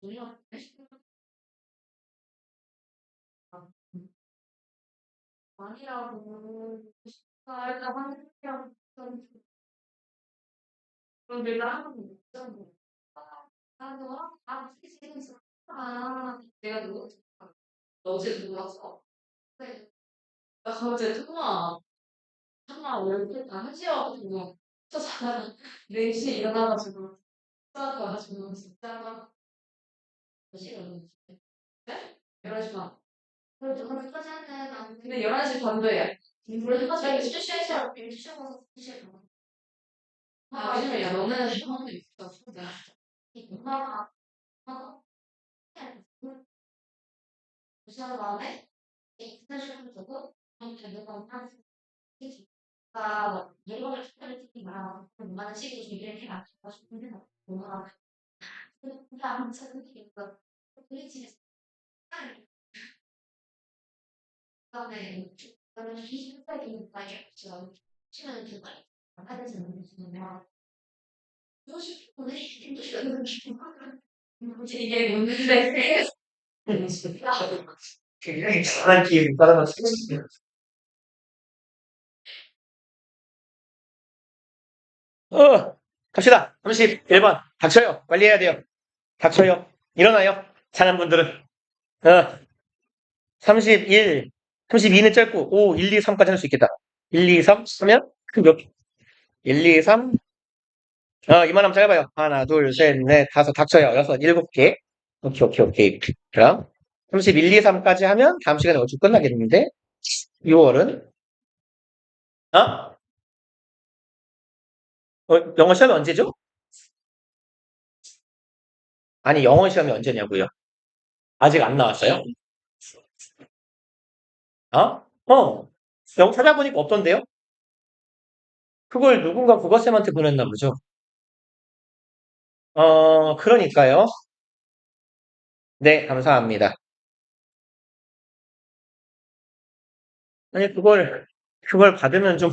졸려. 아니라고. 아, 일단 한국이랑 좀 그럼 내가 하는 거 있잖아. 너랑 같이 지냈어. 내가 누구? 너 어제 누구 왔어? 그래. 나 어제 통화 12시, 1시여가지고, 저 자다가 4시에 일어나가지고, 싸워가지고, 진짜, 몇 시에 일어났지? 네? 11시 반. 그래도 그렇게까지 하는 안 근데 11시 반도에, 그래가지고, 2시에 일어나서 2시에 일어나. 아, 왜냐면, 야, 너는 형은 있어. 내가 진짜. 엄마가, 엄마가, 무시한 다음에, 스테이션을 두고, 내가 한 예고를 특별히 특히나 많은 시기 준비를 해놨고 싶은데 뭔가 그게 아무 찾으니까 그게 진짜 그다음에 그다음에 비슷하게니까 저 시간을 좀 많이 하는지 모르겠지만 요즘 오늘 이게 뭔데 굉장히 잘한 기획을 따라가지고 어, 갑시다. 31번. 닥쳐요. 빨리 해야 돼요. 닥쳐요. 일어나요. 자는 분들은. 31, 32는 짧고, 5, 1, 2, 3까지 할 수 있겠다. 1, 2, 3 하면, 그 몇, 1, 2, 3, 이만하면 짧아요. 하나, 둘, 셋, 넷, 다섯, 닥쳐요. 여섯, 일곱 개. 오케이, 오케이, 오케이. 그럼, 31, 2, 3까지 하면 다음 시간에 얼추 끝나겠는데, 6월은, 어? 영어 시험이 언제죠? 아니, 영어 시험이 언제냐고요? 아직 안 나왔어요? 어? 영어 찾아보니까 없던데요? 그걸 누군가 국어쌤한테 보냈나 보죠. 그러니까요. 네, 감사합니다. 아니, 그걸 받으면 좀,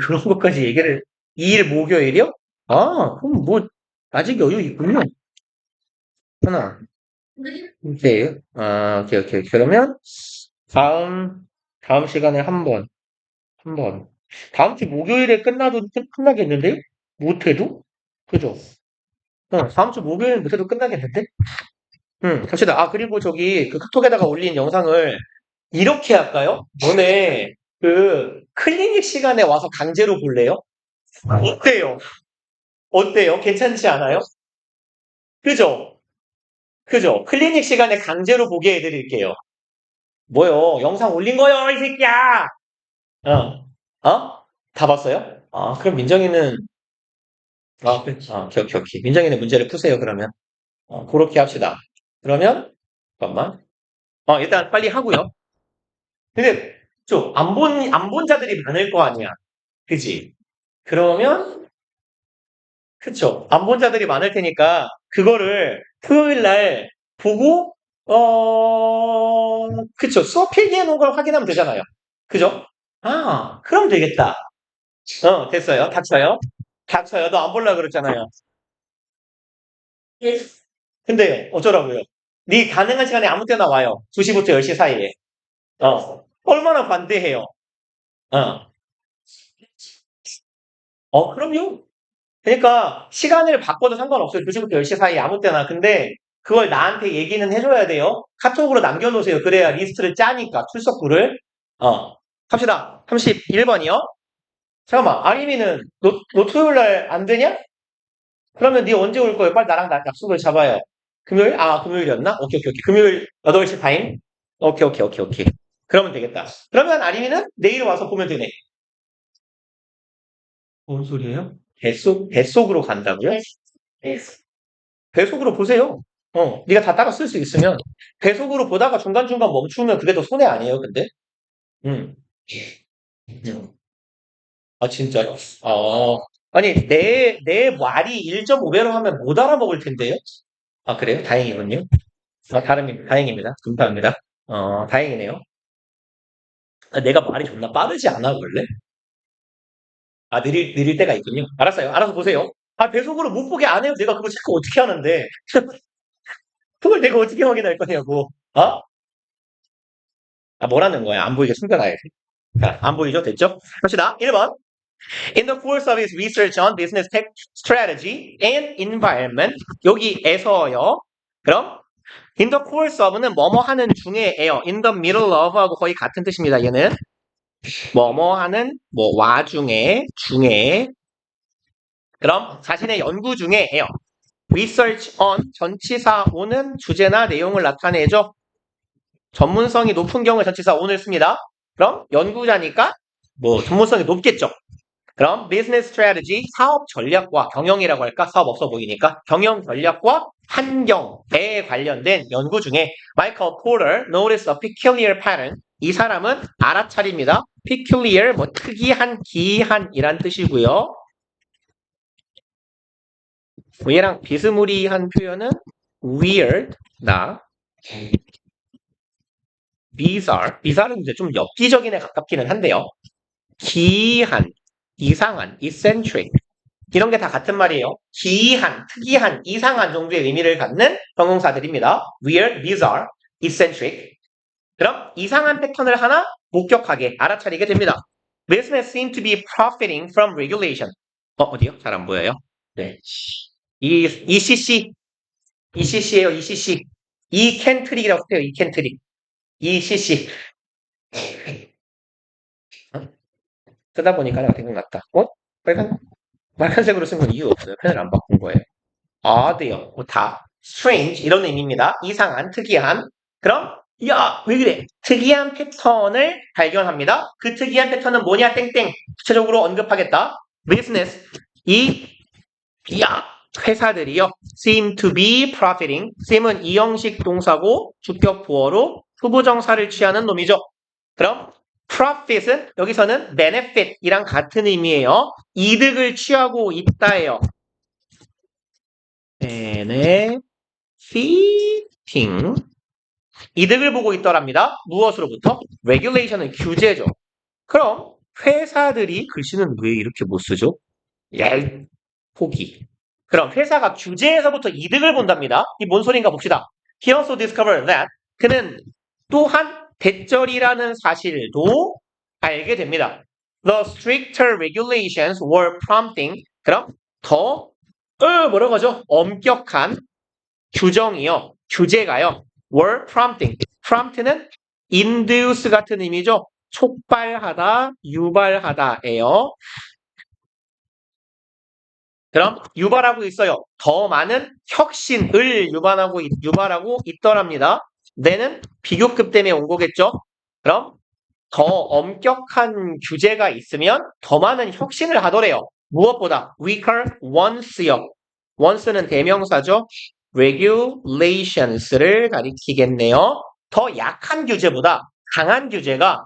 그런 것까지 얘기를, 2일 목요일이요? 아, 그럼 뭐, 아직 여유 있군요. 하나, 네. 오케이, 오케이. 그러면, 다음, 다음 시간에 한 번. 다음 주 목요일에 끝나겠는데요? 못해도? 그죠? 다음 주 목요일 못해도 끝나겠는데? 갑시다. 그리고 저기, 그 카톡에다가 올린 영상을 이렇게 할까요? 너네, 클리닉 시간에 와서 강제로 볼래요? 어때요? 어때요? 괜찮지 않아요? 그죠? 그죠? 클리닉 시간에 강제로 보게 해드릴게요. 뭐요? 영상 올린 거요, 이 새끼야! 어, 다 봤어요? 그럼 민정이는, 오케이, 오케이, 오케이. 민정이는 문제를 푸세요, 그러면. 그렇게 합시다. 그러면, 잠깐만. 일단 빨리 하고요. 근데, 안 본 자들이 많을 거 아니야. 그지? 그러면, 그쵸. 안 본 자들이 많을 테니까, 그거를 토요일 날 보고, 그쵸. 수업 필기해 놓은 걸 확인하면 되잖아요. 그죠? 그럼 되겠다. 됐어요. 닥쳐요. 닥쳐요. 너 안 볼라 그랬잖아요. 예. 근데 어쩌라고요? 네 가능한 시간에 아무 때나 와요. 2시부터 10시 사이에. 얼마나 반대해요? 어, 그럼요. 그러니까 시간을 바꿔도 상관없어요. 2시부터 10시 사이에 아무 때나. 근데 그걸 나한테 얘기는 해줘야 돼요. 카톡으로 남겨놓으세요. 그래야 리스트를 짜니까 출석부를. 갑시다. 31번이요. 잠깐만. 아림이는 너 토요일 날 안 되냐? 그러면 네 언제 올 거예요? 빨리 나랑 약속을 잡아요. 금요일? 금요일이었나? 오케이, 오케이, 오케이. 금요일 8시 타임? 오케이, 오케이, 오케이, 오케이. 그러면 되겠다. 그러면 아림이는 내일 와서 보면 되네. 뭔 소리예요? 뱃속으로 간다고요? 배속으로 보세요. 네가 다 따라 쓸 수 있으면 배속으로 보다가 중간중간 멈추면 그게 더 손해 아니에요, 근데? 음. 음. 진짜요? 아니, 내 말이 1.5배로 하면 못 알아먹을 텐데요? 그래요? 다행이군요. 다행입니다. 감사합니다. 다행이네요. 내가 말이 존나 빠르지 않아, 원래? 느릴 때가 있군요. 알았어요. 알아서 보세요. 배속으로 못 보게 안 해요. 내가 그거 체크 어떻게 하는데. 그걸 내가 어떻게 확인할 거냐고. 뭐라는 거야? 안 보이게 숨겨놔야지. 자, 안 보이죠? 됐죠? 갑시다. 1번. In the course of his research on business tech strategy and environment. 여기에서요. 그럼 in the course of는 뭐뭐 하는 중에에요. in the middle of하고 거의 같은 뜻입니다. 얘는 뭐뭐 하는 와중에 중에 그럼 자신의 연구 중에에요. research on 전치사 on은 주제나 내용을 나타내죠. 전문성이 높은 경우에 전치사 on을 씁니다. 그럼 연구자니까 전문성이 높겠죠. 그럼 business strategy 사업 전략과 경영이라고 할까? 사업 없어 보이니까 경영 전략과 환경에 관련된 연구 중에 Michael Porter noticed a peculiar pattern. 이 사람은 알아차립니다. peculiar 특이한, 기이한이란 뜻이고요. 얘랑 비스무리한 표현은 weird, bizarre은 이제 좀 엽기적인에 가깝기는 한데요. 기이한, 이상한, eccentric 이런 게 다 같은 말이에요. 기이한, 특이한, 이상한 정도의 의미를 갖는 형용사들입니다. weird, bizarre, eccentric. 그럼 이상한 패턴을 하나 목격하게 알아차리게 됩니다. Business seem to be profiting from regulation. 어디요? 잘 안 보여요. 네. ECC. ECC예요, ECC. 이켄트릭이라고 써요, 이켄트릭. ECC. 쓰다 보니까 내가 생각났다. 빨간색으로 쓴 건 이유 없어요. 펜을 안 바꾼 거예요. odd요. 다. strange. 이런 의미입니다. 이상한, 특이한. 그럼, 야, 왜 그래? 특이한 패턴을 발견합니다. 그 특이한 패턴은 뭐냐, 땡땡. 구체적으로 언급하겠다. business. 회사들이요. seem to be profiting. seem은 이형식 동사고, 주격 보어로 후보정사를 취하는 놈이죠. 그럼, profit은 여기서는 benefit이랑 같은 의미예요. 이득을 취하고 있다예요. benefiting. 이득을 보고 있더랍니다. 무엇으로부터? regulation은 규제죠. 그럼 회사들이 글씨는 왜 이렇게 못 쓰죠? 포기. 그럼 회사가 규제에서부터 이득을 본답니다. 이 뭔 소린가 봅시다. He also discovered that 그는 또한 대절이라는 사실도 알게 됩니다. The stricter regulations were prompting 그럼 더 뭐라고 하죠? 엄격한 규정이요. 규제가요. were prompting. prompt는 induce 같은 의미죠. 촉발하다, 유발하다예요. 그럼 유발하고 있어요. 더 많은 혁신을 유발하고 있더랍니다. 내는 비교급 때문에 온 거겠죠. 그럼 더 엄격한 규제가 있으면 더 많은 혁신을 하더래요. 무엇보다 weaker once요. once는 대명사죠. regulations를 가리키겠네요. 더 약한 규제보다 강한 규제가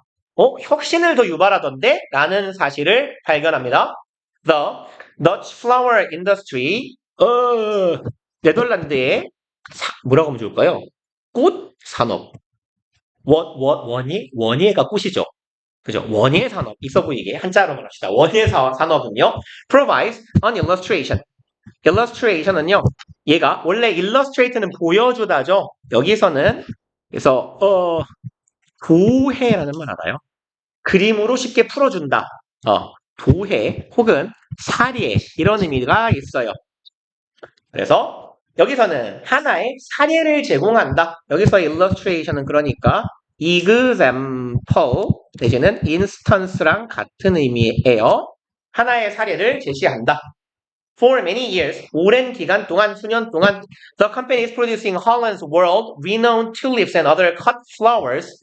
혁신을 더 유발하던데? 라는 사실을 발견합니다. The Dutch flower industry 네덜란드의 뭐라고 하면 좋을까요? 꽃 산업. 원예가 꽃이죠. 그죠? 원예 산업. 있어 보이게 한자로 말합시다. 원예 산업은요. provides an illustration. illustration은요. 얘가 원래 illustrate는 보여주다죠. 여기서는 그래서 도해라는 말 알아요? 그림으로 쉽게 풀어준다. 도해 혹은 사례 이런 의미가 있어요. 그래서 여기서는 하나의 사례를 제공한다. 여기서 illustration은 그러니까 example 내지는 instance랑 같은 의미예요. 하나의 사례를 제시한다. For many years, 오랜 기간 동안, 수년 동안, the company is producing Holland's world-renowned tulips and other cut flowers.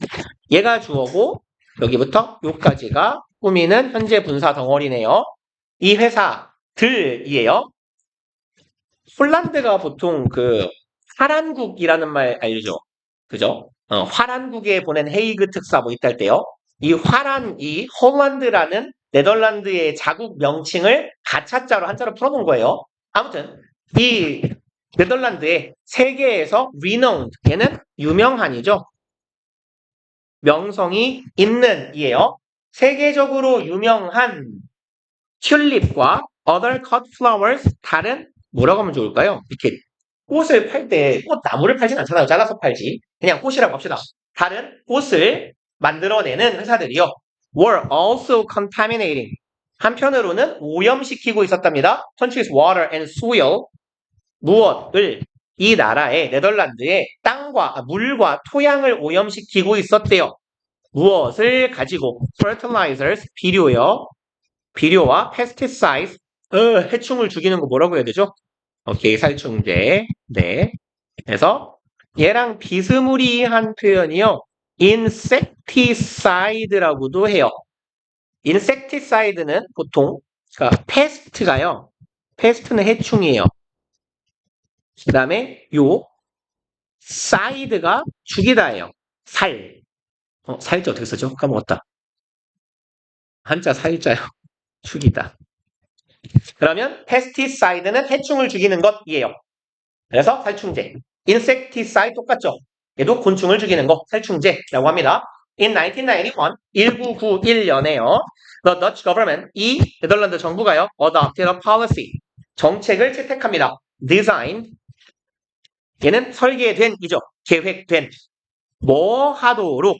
얘가 주어고 여기부터 요까지가 꾸미는 현재 분사 덩어리네요. 이 회사들이에요. 폴란드가 보통 그 화란국이라는 말 알죠? 그죠? 화란국에 보낸 헤이그 특사 뭐 이탈 때요. 이 홀란드라는 네덜란드의 자국 명칭을 가차자로 한자로 풀어놓은 거예요. 아무튼 이 네덜란드의 세계에서 renowned 얘는 유명한이죠. 명성이 있는 이에요. 세계적으로 유명한 튤립과 other cut flowers 다른 뭐라고 하면 좋을까요? 이렇게 꽃을 팔 때 꽃나무를 팔진 않잖아요. 잘라서 팔지. 그냥 꽃이라고 합시다. 다른 꽃을 만들어내는 회사들이요. were also contaminating. 한편으로는 오염시키고 있었답니다. country's water and soil. 무엇을? 이 나라의 네덜란드의 물과 토양을 오염시키고 있었대요. 무엇을 가지고? fertilizers, 비료와 pesticides, 해충을 죽이는 거 뭐라고 해야 되죠? 오케이, 살충제. 네. 그래서 얘랑 비스무리한 표현이요. insecticide라고도 해요. insecticide는 보통 그러니까 pest는 해충이에요. 그 다음에 side가 죽이다예요. 살자 어떻게 쓰죠? 까먹었다. 한자 살자요. 죽이다. 그러면 pesticide는 해충을 죽이는 것이에요. 그래서 살충제. insecticide 똑같죠? 얘도 곤충을 죽이는 거, 살충제라고 합니다. In 1991년에요. The Dutch government, 이 네덜란드 정부가요, adopted a policy, 정책을 채택합니다. Designed, 얘는 설계된이죠. 계획된. 뭐 하도록?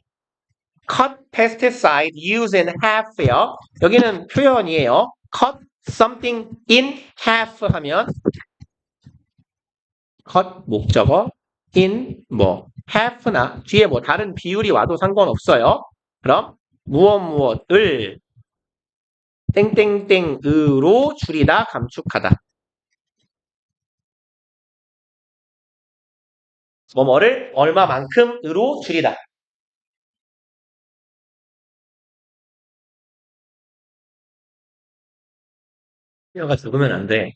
Cut pesticide use in half요. 여기는 표현이에요. Cut something in half 하면 cut 목적어 in 뭐 half나 뒤에 뭐 다른 비율이 와도 상관없어요. 그럼 무엇을 땡땡땡으로 줄이다 감축하다. 뭐뭐를 얼마만큼으로 줄이다. 한여가 죽으면 안 돼.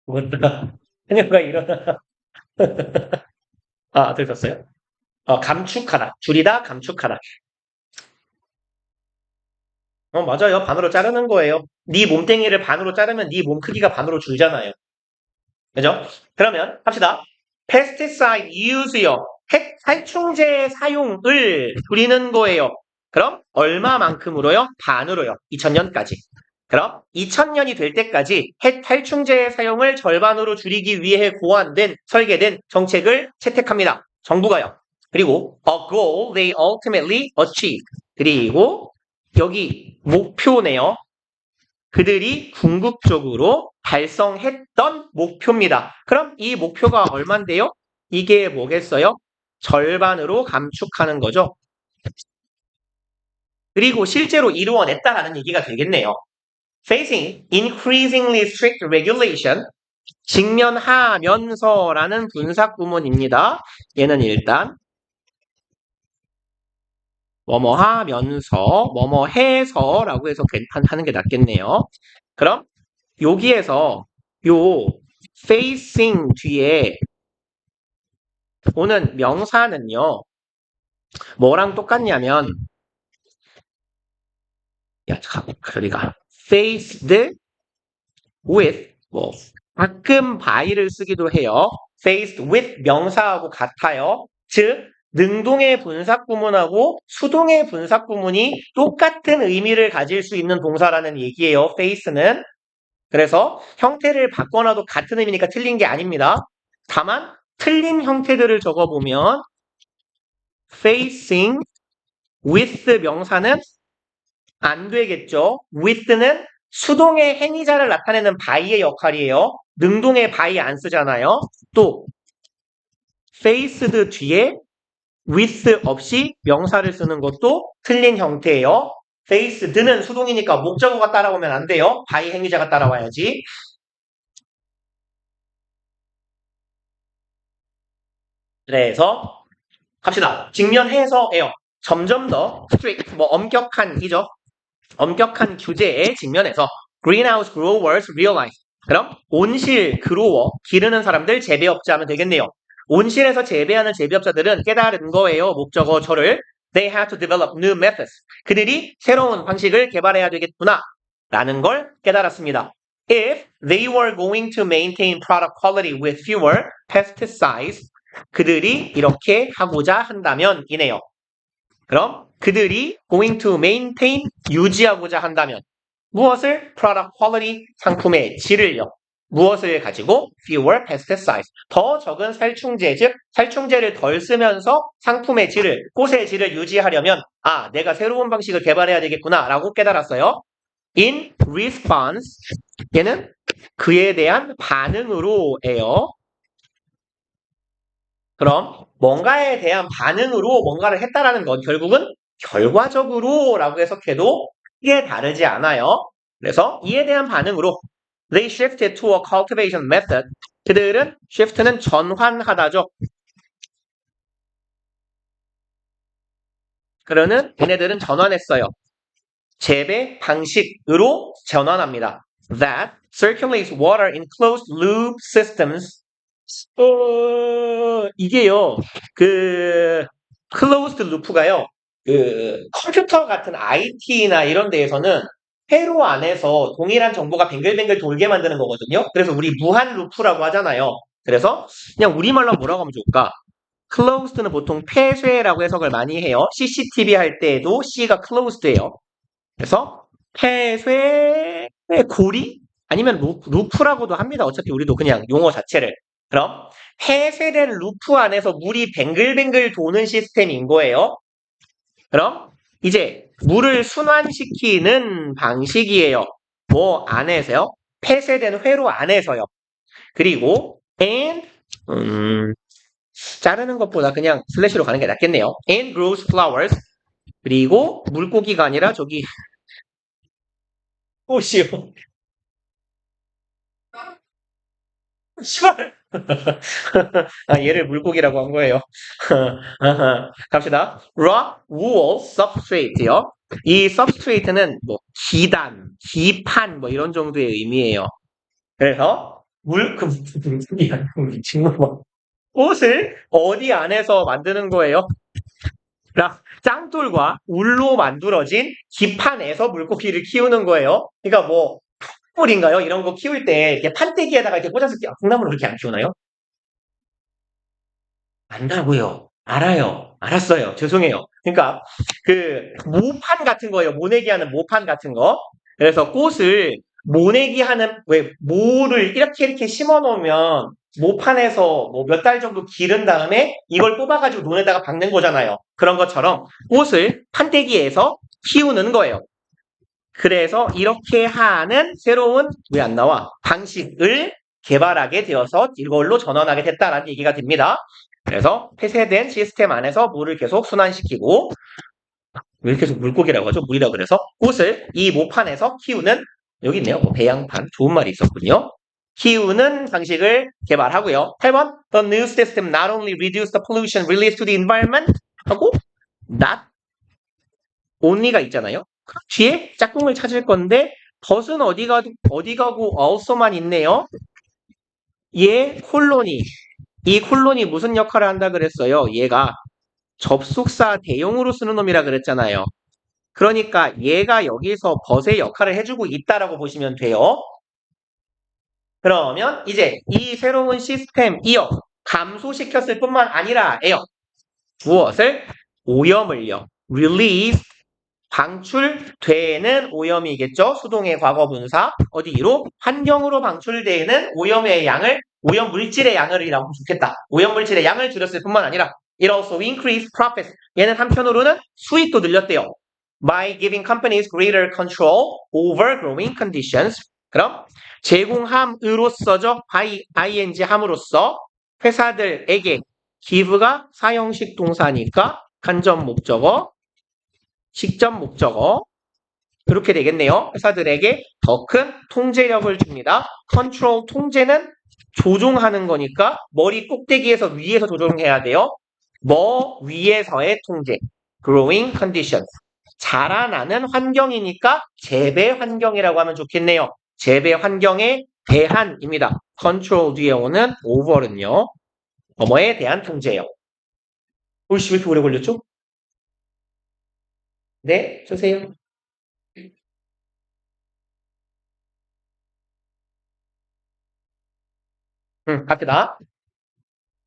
죽었다. 한여가 일어나. 아, 들었어요? 감축하다. 줄이다, 감축하다. 맞아요. 반으로 자르는 거예요. 네 몸뚱이를 반으로 자르면 네 몸 크기가 반으로 줄잖아요. 그죠? 그러면 합시다. pesticide use요. 살충제 사용을 줄이는 거예요. 그럼 얼마만큼으로요? 반으로요. 2000년까지. 그럼 2000년이 될 때까지 살충제 사용을 절반으로 줄이기 위해 설계된 정책을 채택합니다. 정부가요. 그리고 a goal they ultimately achieved. 그리고 여기 목표네요. 그들이 궁극적으로 달성했던 목표입니다. 그럼 이 목표가 얼만데요? 이게 뭐겠어요? 절반으로 감축하는 거죠. 그리고 실제로 이루어냈다라는 얘기가 되겠네요. Facing increasingly strict regulation, 직면하면서라는 분사구문입니다. 얘는 일단 뭐뭐 하면서, 뭐뭐 해서라고 해서 하는 게 낫겠네요. 그럼 여기에서 요 facing 뒤에 오는 명사는요. 뭐랑 똑같냐면 저리가 faced with 뭐 가끔 by를 쓰기도 해요. faced with 명사하고 같아요. 즉 능동의 분사구문하고 수동의 분사구문이 똑같은 의미를 가질 수 있는 동사라는 얘기예요. face는. 그래서 형태를 바꿔놔도 같은 의미니까 틀린 게 아닙니다. 다만 틀린 형태들을 적어보면 facing with 명사는 안 되겠죠. with는 수동의 행위자를 나타내는 by의 역할이에요. 능동의 by 안 쓰잖아요. 또 faced 뒤에 with 없이 명사를 쓰는 것도 틀린 형태예요. faced는 수동이니까 목적어가 따라오면 안 돼요. by 행위자가 따라와야지. 그래서 갑시다. 직면해서예요. 점점 더 strict, 엄격한이죠. 엄격한 규제에 직면해서 greenhouse growers realize. 그럼 온실 그로워, 기르는 사람들 재배업자 하면 되겠네요. 온실에서 재배하는 재배업자들은 깨달은 거예요. 목적어 저를. They had to develop new methods. 그들이 새로운 방식을 개발해야 되겠구나. 라는 걸 깨달았습니다. If they were going to maintain product quality with fewer pesticides, 그들이 이렇게 하고자 한다면 이네요. 그럼 그들이 going to maintain 유지하고자 한다면 무엇을? product quality 상품의 질을요. 무엇을 가지고? fewer pesticides 더 적은 살충제 즉 살충제를 덜 쓰면서 상품의 질을 꽃의 질을 유지하려면 내가 새로운 방식을 개발해야 되겠구나 라고 깨달았어요. in response 얘는 그에 대한 반응으로예요. 그럼 뭔가에 대한 반응으로 뭔가를 했다라는 건 결국은 결과적으로라고 해석해도 크게 다르지 않아요. 그래서 이에 대한 반응으로 they shifted to a cultivation method. 그들은 shift는 전환하다죠. 그러는 얘네들은 전환했어요. 재배 방식으로 전환합니다. That circulates water in closed loop systems. 이게요, closed loop가요, 컴퓨터 같은 IT나 이런 데에서는 회로 안에서 동일한 정보가 뱅글뱅글 돌게 만드는 거거든요. 그래서 우리 무한 루프라고 하잖아요. 그래서 그냥 우리말로 뭐라고 하면 좋을까? closed는 보통 폐쇄라고 해석을 많이 해요. CCTV 할 때에도 C가 closed예요. 그래서 폐쇄 고리? 아니면 루프라고도 합니다. 어차피 우리도 그냥 용어 자체를. 그럼 폐쇄된 루프 안에서 물이 뱅글뱅글 도는 시스템인 거예요. 그럼 이제 물을 순환시키는 방식이에요. 뭐 안에서요? 폐쇄된 회로 안에서요. 그리고 and 자르는 것보다 그냥 슬래시로 가는 게 낫겠네요. and grows flowers. 그리고 물고기가 아니라 저기 꽃이요. 씨발. 아, 얘를 물고기라고 한 거예요. 갑시다. rock, wool, substrate요. 이 substrate는 뭐 기단, 기판 뭐 이런 정도의 의미예요. 그래서 그 물고기 아니고 미친놈아. 옷을 어디 안에서 만드는 거예요? 짱돌과 울로 만들어진 기판에서 물고기를 키우는 거예요. 그러니까 뭐 뿔인가요? 이런 거 키울 때 이렇게 판때기에다가 이렇게 꽂아서 콩나물을 그렇게 안 키우나요? 안다고요. 알아요. 알았어요. 죄송해요. 그러니까 그 모판 같은 거예요. 모내기 하는 모판 같은 거. 그래서 꽃을 모내기 하는 왜 모를 이렇게 심어 놓으면 모판에서 뭐 몇 달 정도 기른 다음에 이걸 뽑아가지고 논에다가 박는 거잖아요. 그런 것처럼 꽃을 판때기에서 키우는 거예요. 그래서 이렇게 하는 새로운 왜 안 나와? 방식을 개발하게 되어서 이걸로 전환하게 됐다라는 얘기가 됩니다. 그래서 폐쇄된 시스템 안에서 물을 계속 순환시키고 왜 계속 물고기라고 하죠? 물이라고 그래서 꽃을 이 모판에서 키우는 여기 있네요. 뭐 배양판 좋은 말이 있었군요. 키우는 방식을 개발하고요. 8번 The new system not only reduce the pollution released to the environment 하고 not only가 있잖아요. 뒤에 짝꿍을 찾을 건데 벗은 어디 가고 also만 있네요. 얘 콜로니. 이 콜로니 무슨 역할을 한다 그랬어요? 얘가 접속사 대용으로 쓰는 놈이라 그랬잖아요. 그러니까 얘가 여기서 벗의 역할을 해주고 있다라고 보시면 돼요. 그러면 이제 이 새로운 시스템이요. 감소시켰을 뿐만 아니라예요. 무엇을? 오염을요. release 방출되는 오염이겠죠. 수동의 과거분사. 어디로? 환경으로 방출되는 오염의 양을 오염 물질의 양을이라고 하면 좋겠다. 오염 물질의 양을 줄였을 뿐만 아니라 it also increased profits. 얘는 한편으로는 수익도 늘렸대요. by giving companies greater control over growing conditions. 그럼 제공함으로써죠. by ing 함으로써 회사들에게 give가 사형식 동사니까 간접 목적어 직접 목적어 이렇게 되겠네요. 회사들에게 더 큰 통제력을 줍니다. 컨트롤 통제는 조종하는 거니까 머리 꼭대기에서 위에서 조종해야 돼요. 뭐 위에서의 통제. growing conditions. 자라나는 환경이니까 재배 환경이라고 하면 좋겠네요. 재배 환경에 대한입니다. 컨트롤 뒤에 오는 over는요. 뭐뭐에 대한 통제예요. 오이씨 왜 이렇게 오래 걸렸죠? 네, 주세요. 갑시다.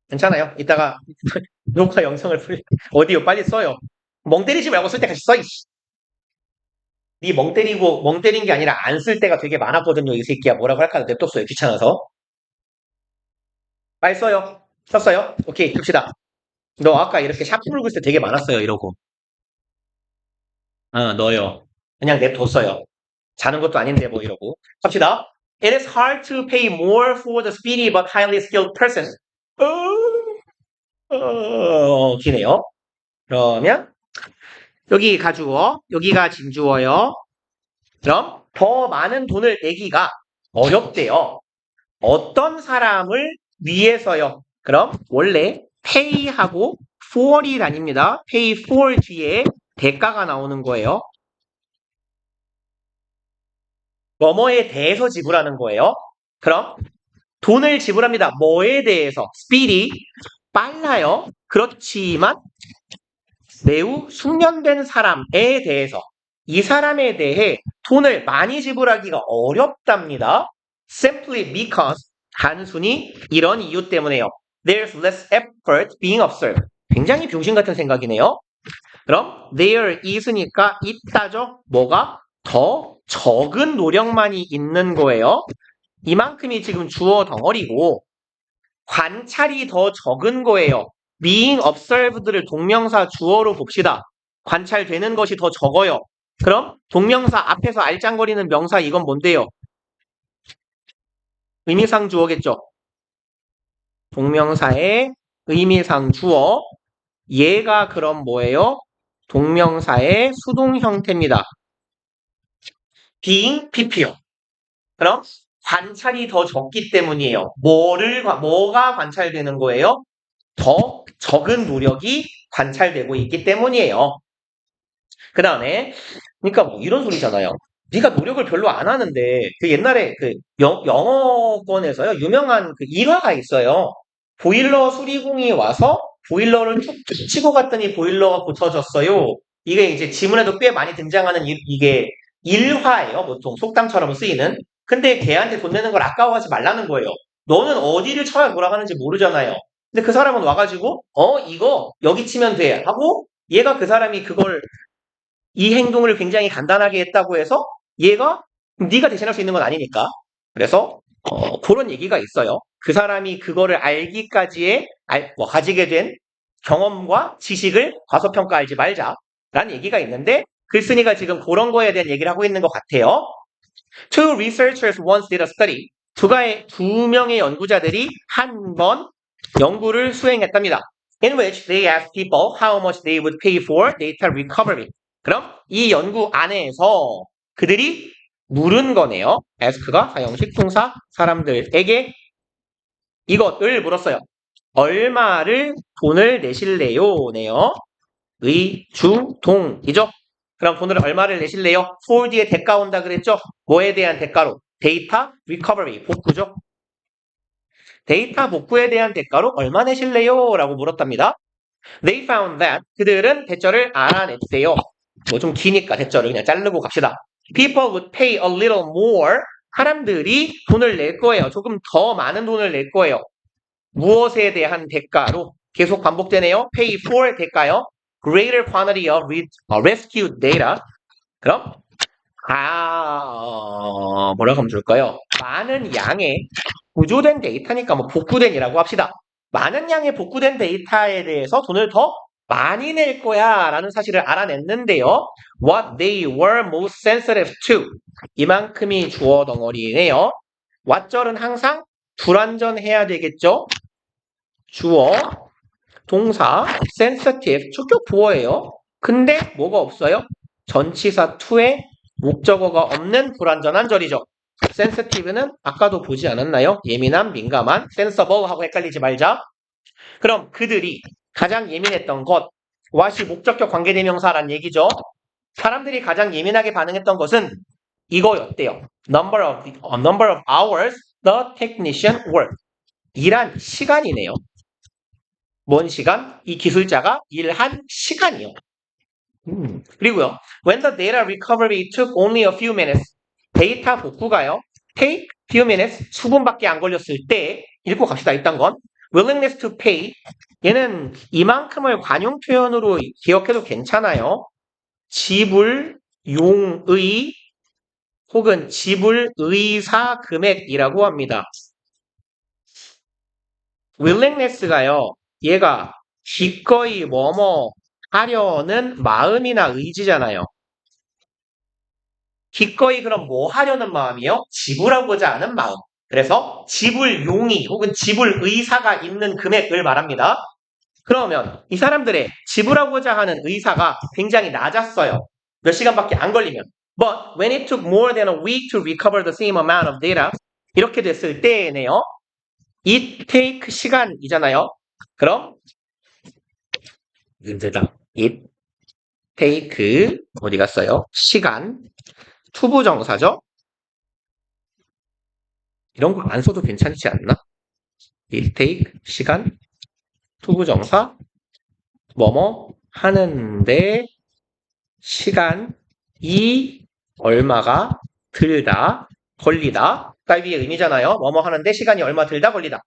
괜찮아요. 이따가 녹화 영상을 오디오 빨리 써요. 멍 때리지 말고 쓸 때 같이 써, 이씨. 네 멍 때린 게 아니라 안 쓸 때가 되게 많았거든요, 이 새끼야. 뭐라고 할까? 냅뒀어요, 귀찮아서. 빨리 써요. 썼어요? 오케이, 갑시다. 너 아까 이렇게 샤프 물고 있을 때 되게 많았어요, 이러고. 너요. 그냥 냅뒀어요. 자는 것도 아닌데 뭐 이러고. 갑시다. It is hard to pay more for the speedy but highly skilled person. 기네요. 그러면 여기 가주어, 여기가 진주어요. 그럼 더 많은 돈을 내기가 어렵대요. 어떤 사람을 위해서요. 그럼 원래 pay하고 for이 다닙니다. pay for 뒤에 대가가 나오는 거예요. 뭐뭐에 대해서 지불하는 거예요. 그럼 돈을 지불합니다. 뭐에 대해서? speedy 빨라요. 그렇지만 매우 숙련된 사람에 대해서 이 사람에 대해 돈을 많이 지불하기가 어렵답니다. simply because 단순히 이런 이유 때문에요. There's less effort being observed. 굉장히 병신 같은 생각이네요. 그럼 there is니까 있다죠. 뭐가? 더 적은 노력만이 있는 거예요. 이만큼이 지금 주어 덩어리고 관찰이 더 적은 거예요. being observed를 동명사 주어로 봅시다. 관찰되는 것이 더 적어요. 그럼 동명사 앞에서 알짱거리는 명사 이건 뭔데요? 의미상 주어겠죠. 동명사의 의미상 주어. 얘가 그럼 뭐예요? 동명사의 수동 형태입니다. being PP요. 그럼 관찰이 더 적기 때문이에요. 뭐가 관찰되는 거예요? 더 적은 노력이 관찰되고 있기 때문이에요. 그 다음에, 그러니까 뭐 이런 소리잖아요. 네가 노력을 별로 안 하는데, 그 옛날에 그 영어권에서요, 유명한 그 일화가 있어요. 보일러 수리공이 와서 보일러를 툭 치고 갔더니 보일러가 고쳐졌어요. 이게 이제 지문에도 꽤 많이 등장하는 이게 일화예요. 보통 속담처럼 쓰이는. 근데 걔한테 돈 내는 걸 아까워하지 말라는 거예요. 너는 어디를 쳐야 돌아가는지 모르잖아요. 근데 그 사람은 와가지고 이거 여기 치면 돼 하고 얘가 그 사람이 그걸 이 행동을 굉장히 간단하게 했다고 해서 얘가 네가 대신할 수 있는 건 아니니까. 그래서 그런 얘기가 있어요. 그 사람이 그거를 알기까지의 가지게 된 경험과 지식을 과소평가하지 말자라는 얘기가 있는데 글쓴이가 지금 그런 거에 대한 얘기를 하고 있는 것 같아요. Two researchers once did a study. 두 명의 연구자들이 한 번 연구를 수행했답니다. In which they asked people how much they would pay for data recovery. 그럼 이 연구 안에서 그들이 물은 거네요. ask가 사형식 동사 사람들에게 이것을 물었어요. 얼마를 돈을 내실래요? 네요. 의, 주, 동이죠. 그럼 돈을 얼마를 내실래요? for 뒤에 대가 온다 그랬죠? 뭐에 대한 대가로? 데이터 recovery, 복구죠. 데이터 복구에 대한 대가로 얼마 내실래요? 라고 물었답니다. They found that 그들은 대절을 알아냈대요. 뭐 좀 기니까 대절을 그냥 자르고 갑시다. People would pay a little more. 사람들이 돈을 낼 거예요. 조금 더 많은 돈을 낼 거예요. 무엇에 대한 대가로? 계속 반복되네요. Pay for 대가요. Greater quantity of rescued data. 그럼 뭐라고 하면 좋을까요? 많은 양의 구조된 데이터니까 뭐 복구된이라고 합시다. 많은 양의 복구된 데이터에 대해서 돈을 더 많이 낼 거야 라는 사실을 알아냈는데요. What they were most sensitive to. 이만큼이 주어 덩어리네요. what절은 항상 불완전해야 되겠죠. 주어, 동사, sensitive, 주격 보어예요. 근데 뭐가 없어요? 전치사 to에 목적어가 없는 불완전한 절이죠. sensitive는 아까도 보지 않았나요? 예민한, 민감한, sensible 하고 헷갈리지 말자. 그럼 그들이 가장 예민했던 것, what이 목적격 관계대명사란 얘기죠. 사람들이 가장 예민하게 반응했던 것은 이거였대요. Number of hours the technician worked. 일한 시간이네요. 뭔 시간? 이 기술자가 일한 시간이요. 그리고요. When the data recovery took only a few minutes. 데이터 복구가요. take few minutes. 수분밖에 안 걸렸을 때 읽고 갑시다. 일단 건 willingness to pay. 얘는 이만큼을 관용 표현으로 기억해도 괜찮아요. 지불 용의 혹은 지불 의사 금액이라고 합니다. willingness가요. 얘가 기꺼이 뭐뭐 하려는 마음이나 의지잖아요. 기꺼이 그럼 뭐 하려는 마음이요? 지불하고자 하는 마음. 그래서 지불 용의 혹은 지불 의사가 있는 금액을 말합니다. 그러면 이 사람들의 지불하고자 하는 의사가 굉장히 낮았어요. 몇 시간밖에 안 걸리면. But when it took more than a week to recover the same amount of data, 이렇게 됐을 때네요. it take 시간이잖아요. 그럼 힘들다. it take 어디 갔어요? 시간 투부정사죠? 이런 거 안 써도 괜찮지 않나? it take 시간 투부정사 뭐뭐 하는데 시간이 얼마가 들다 걸리다 딸비의 의미잖아요. 뭐뭐 하는데 시간이 얼마 들다 걸리다.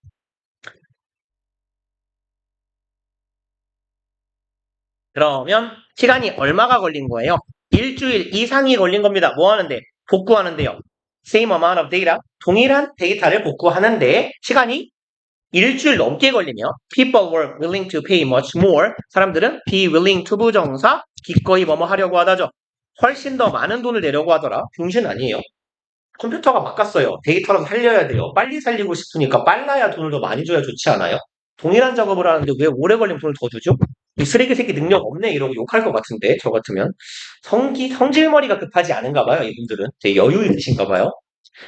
그러면 시간이 얼마가 걸린 거예요? 일주일 이상이 걸린 겁니다. 뭐 하는데? 복구하는데요. Same amount of data. 동일한 데이터를 복구하는데 시간이 일주일 넘게 걸리며 people were willing to pay much more. 사람들은 be willing to 부정사 기꺼이 뭐뭐 하려고 하다죠. 훨씬 더 많은 돈을 내려고 하더라. 병신 아니에요. 컴퓨터가 바꿨어요. 데이터라도 살려야 돼요. 빨리 살리고 싶으니까 빨라야 돈을 더 많이 줘야 좋지 않아요? 동일한 작업을 하는데 왜 오래 걸리면 돈을 더 주죠? 이 쓰레기 새끼 능력 없네 이러고 욕할 것 같은데 저 같으면 성질머리가 급하지 않은가 봐요. 이분들은 되게 여유 있으신가 봐요.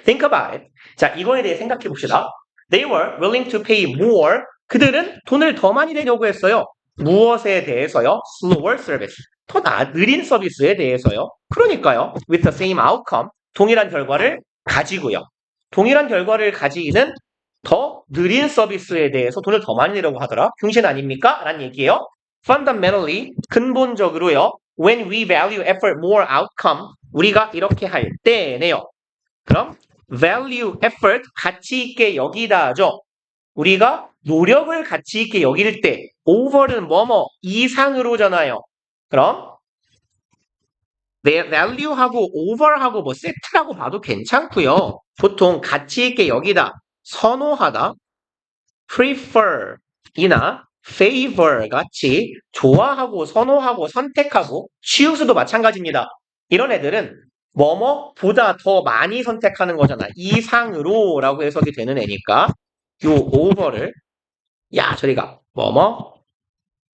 Think about it. 자, 이거에 대해 생각해 봅시다. They were willing to pay more. 그들은 돈을 더 많이 내려고 했어요. 무엇에 대해서요? Slower service. 더 느린 서비스에 대해서요. 그러니까요. With the same outcome. 동일한 결과를 가지고요. 동일한 결과를 가지기는 더 느린 서비스에 대해서 돈을 더 많이 내려고 하더라. 병신 아닙니까? 라는 얘기예요. Fundamentally, 근본적으로요. When we value effort more outcome, 우리가 이렇게 할 때네요. 그럼 value effort, 가치 있게 여기다죠. 우리가 노력을 가치 있게 여길 때 over는 뭐뭐 이상으로잖아요. 그럼 value하고 over하고 뭐 set라고 봐도 괜찮고요. 보통 가치 있게 여기다, 선호하다, prefer 이나 favor 같이 좋아하고 선호하고 선택하고 choose 도 마찬가지입니다. 이런 애들은 뭐뭐보다 더 많이 선택하는 거잖아. 이상으로 라고 해석이 되는 애니까 요 over를 야 저리가 뭐뭐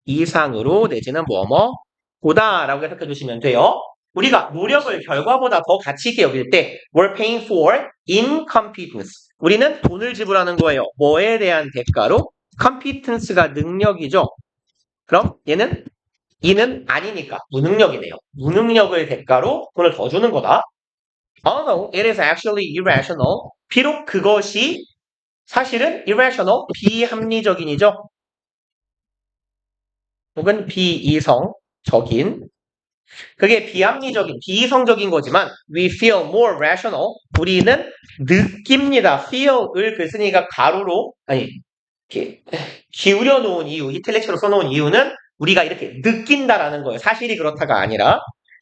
이상으로 내지는 뭐뭐보다 라고 해석해 주시면 돼요. 우리가 노력을 결과보다 더 가치 있게 여길 때 we're paying for incompetence. 우리는 돈을 지불하는 거예요. 뭐에 대한 대가로? competence가 능력이죠. 그럼 얘는 이는 아니니까 무능력이네요. 무능력을 대가로 돈을 더 주는 거다. Although it is actually irrational. 비록 그것이 사실은 irrational, 비합리적인이죠. 혹은 비이성적인. 그게 비합리적인, 비이성적인 거지만 we feel more rational. 우리는 느낍니다. feel을 글쓴이가 가로로 아니 이렇게 기울여 놓은 이유, 이탈리아어로 써놓은 이유는 우리가 이렇게 느낀다라는 거예요. 사실이 그렇다가 아니라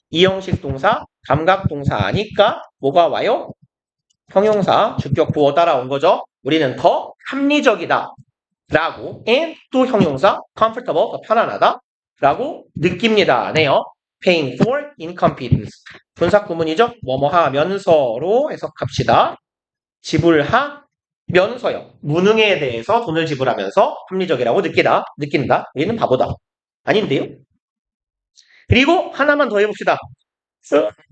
이형식 동사, 감각 동사니까 뭐가 와요? 형용사, 주격 부어 따라온 거죠. 우리는 더 합리적이다 라고 and 또 형용사, comfortable, 더 편안하다 라고 느낍니다. 네요. paying for incompetence. 분사 구문이죠. 뭐뭐 하면서로 해석합시다. 지불하면서요. 무능에 대해서 돈을 지불하면서 합리적이라고 느낀다. 얘는 바보다. 아닌데요? 그리고 하나만 더 해봅시다.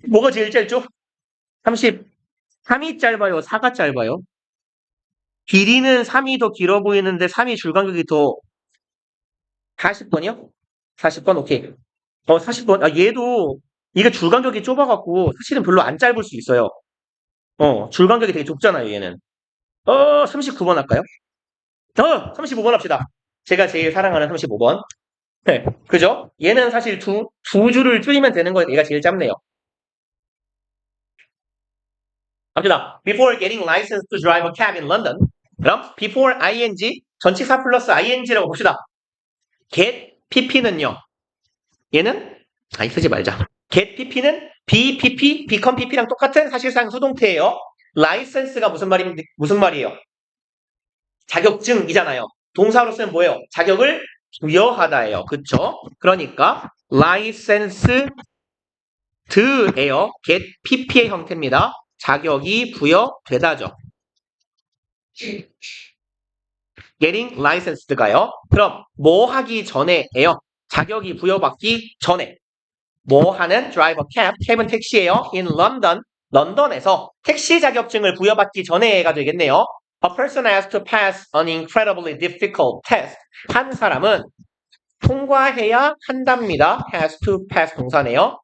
뭐가 제일 짧죠? 3이 짧아요? 4가 짧아요? 길이는 3이 더 길어 보이는데 3이 줄간격이 더 40번이요? 40번? 오케이. 40번. 아, 얘도 이게 줄간격이 좁아갖고 사실은 별로 안 짧을 수 있어요. 줄간격이 되게 좁잖아요, 얘는. 39번 할까요? 35번 합시다. 제가 제일 사랑하는 35번. 네, 그죠? 얘는 사실 두 줄을 줄이면 되는 거예요. 얘가 제일 짧네요. 갑시다. Before getting licensed to drive a cab in London. 그럼 before ing 전치사 플러스 ing라고 봅시다. get pp는요. 얘는 쓰지 말자. get pp는 bpp, become pp랑 똑같은 사실상 수동태예요. license가 무슨 말이에요? 자격증이잖아요. 동사로 쓰면 뭐예요? 자격을 부여하다예요. 그쵸? 그러니까 licensed예요. get pp의 형태입니다. 자격이 부여되다죠. getting licensed가요. 그럼 뭐 하기 전에예요. 자격이 부여받기 전에. 뭐 하는 drive a cab, cab은 택시예요. in London, 런던에서 택시 자격증을 부여받기 전에가 되겠네요. A person has to pass an incredibly difficult test. 한 사람은 통과해야 한답니다. has to pass 동사네요.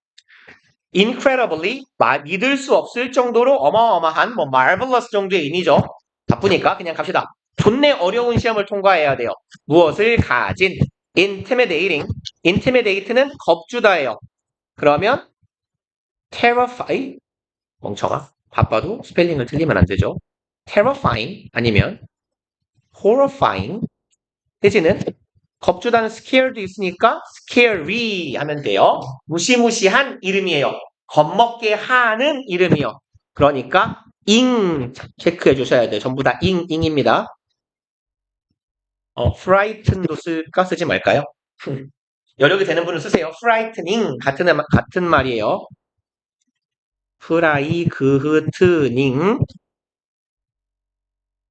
incredibly, 믿을 수 없을 정도로 어마어마한, marvelous 정도의 의미죠. 바쁘니까 그냥 갑시다. 존내 어려운 시험을 통과해야 돼요. 무엇을 가진? intimidating. intimidate는 겁주다예요. 그러면 terrify, 멍청아. 바빠도 스펠링을 틀리면 안 되죠. terrifying 아니면 horrifying. 대신은 겁주다는 scared도 있으니까 scary 하면 돼요. 무시무시한 이름이에요. 겁먹게 하는 이름이요. 그러니까 ing 체크해 주셔야 돼요. 전부 다 ing입니다. frighten도 쓸까 쓰지 말까요? 여력이 되는 분은 쓰세요. frightening 같은 말이에요. 프라이그흐트닝.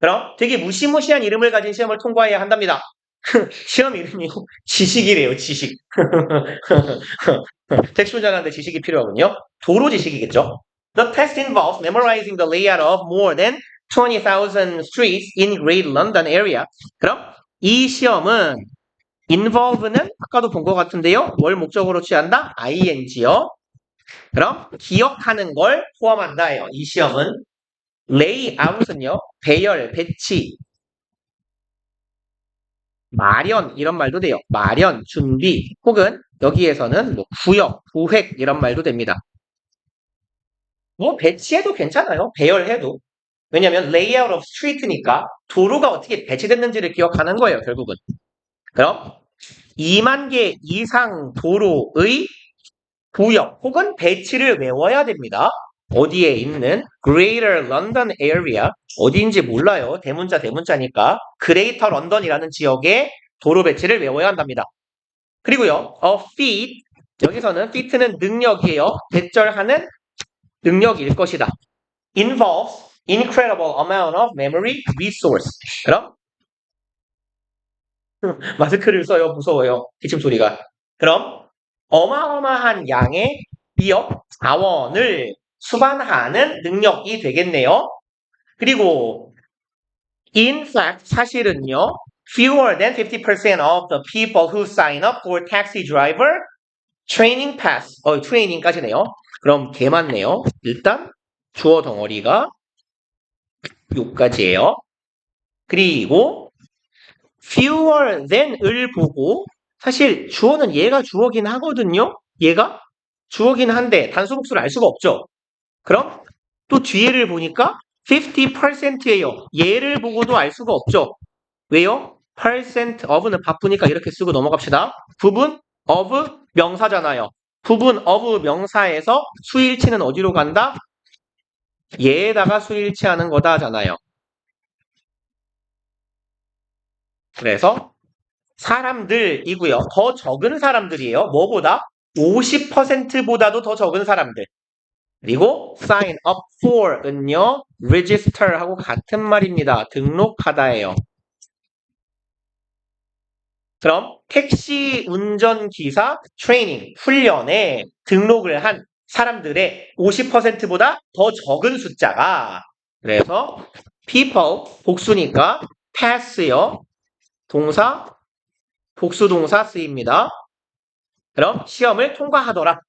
그럼 되게 무시무시한 이름을 가진 시험을 통과해야 한답니다. 시험 이름이 지식이래요, 지식. 텍스트 훈련하는데 지식이 필요하군요. 도로 지식이겠죠. The test involves memorizing the layout of more than 20,000 streets in Great London area. 그럼 이 시험은 involve는 아까도 본 것 같은데요. 뭘 목적으로 취한다? ing요. 그럼 기억하는 걸 포함한다예요. 이 시험은 layout은요. 배열, 배치, 마련 이런 말도 돼요. 마련, 준비 혹은 여기에서는 뭐 구역, 구획 이런 말도 됩니다. 뭐 배치해도 괜찮아요. 배열해도. 왜냐면 layout of street니까 도로가 어떻게 배치됐는지를 기억하는 거예요. 결국은. 그럼 2만 개 이상 도로의 구역 혹은 배치를 외워야 됩니다. 어디에 있는 Greater London Area 어디인지 몰라요. 대문자니까 Greater London이라는 지역의 도로 배치를 외워야 한답니다. 그리고요, a feat 여기서는 feat는 능력이에요. 대절하는 능력일 것이다. involves incredible amount of memory resource. 그럼 마스크를 써요. 무서워요. 기침 소리가. 그럼 어마어마한 양의 기억 자원을 수반하는 능력이 되겠네요. 그리고 in fact 사실은요. Fewer than 50% of the people who sign up for taxi driver training pass. 트레이닝까지네요. 그럼 개 많네요. 일단 주어 덩어리가 요까지예요. 그리고 fewer than을 보고 사실 주어는 얘가 주어긴 하거든요. 얘가 주어긴 한데 단수 복수를 알 수가 없죠. 그럼 또 뒤에를 보니까 50%예요. 얘를 보고도 알 수가 없죠. 왜요? percent of는 바쁘니까 이렇게 쓰고 넘어갑시다. 부분 of 명사잖아요. 부분 of 명사에서 수일치는 어디로 간다? 얘에다가 수일치하는 거다잖아요. 그래서 사람들이고요. 더 적은 사람들이에요. 뭐보다? 50%보다도 더 적은 사람들. 그리고 sign up for은요. register하고 같은 말입니다. 등록하다예요. 그럼 택시 운전기사 트레이닝, 훈련에 등록을 한 사람들의 50%보다 더 적은 숫자가 그래서 people 복수니까 pass요. 동사 복수 동사 쓰입니다. 그럼 시험을 통과하더라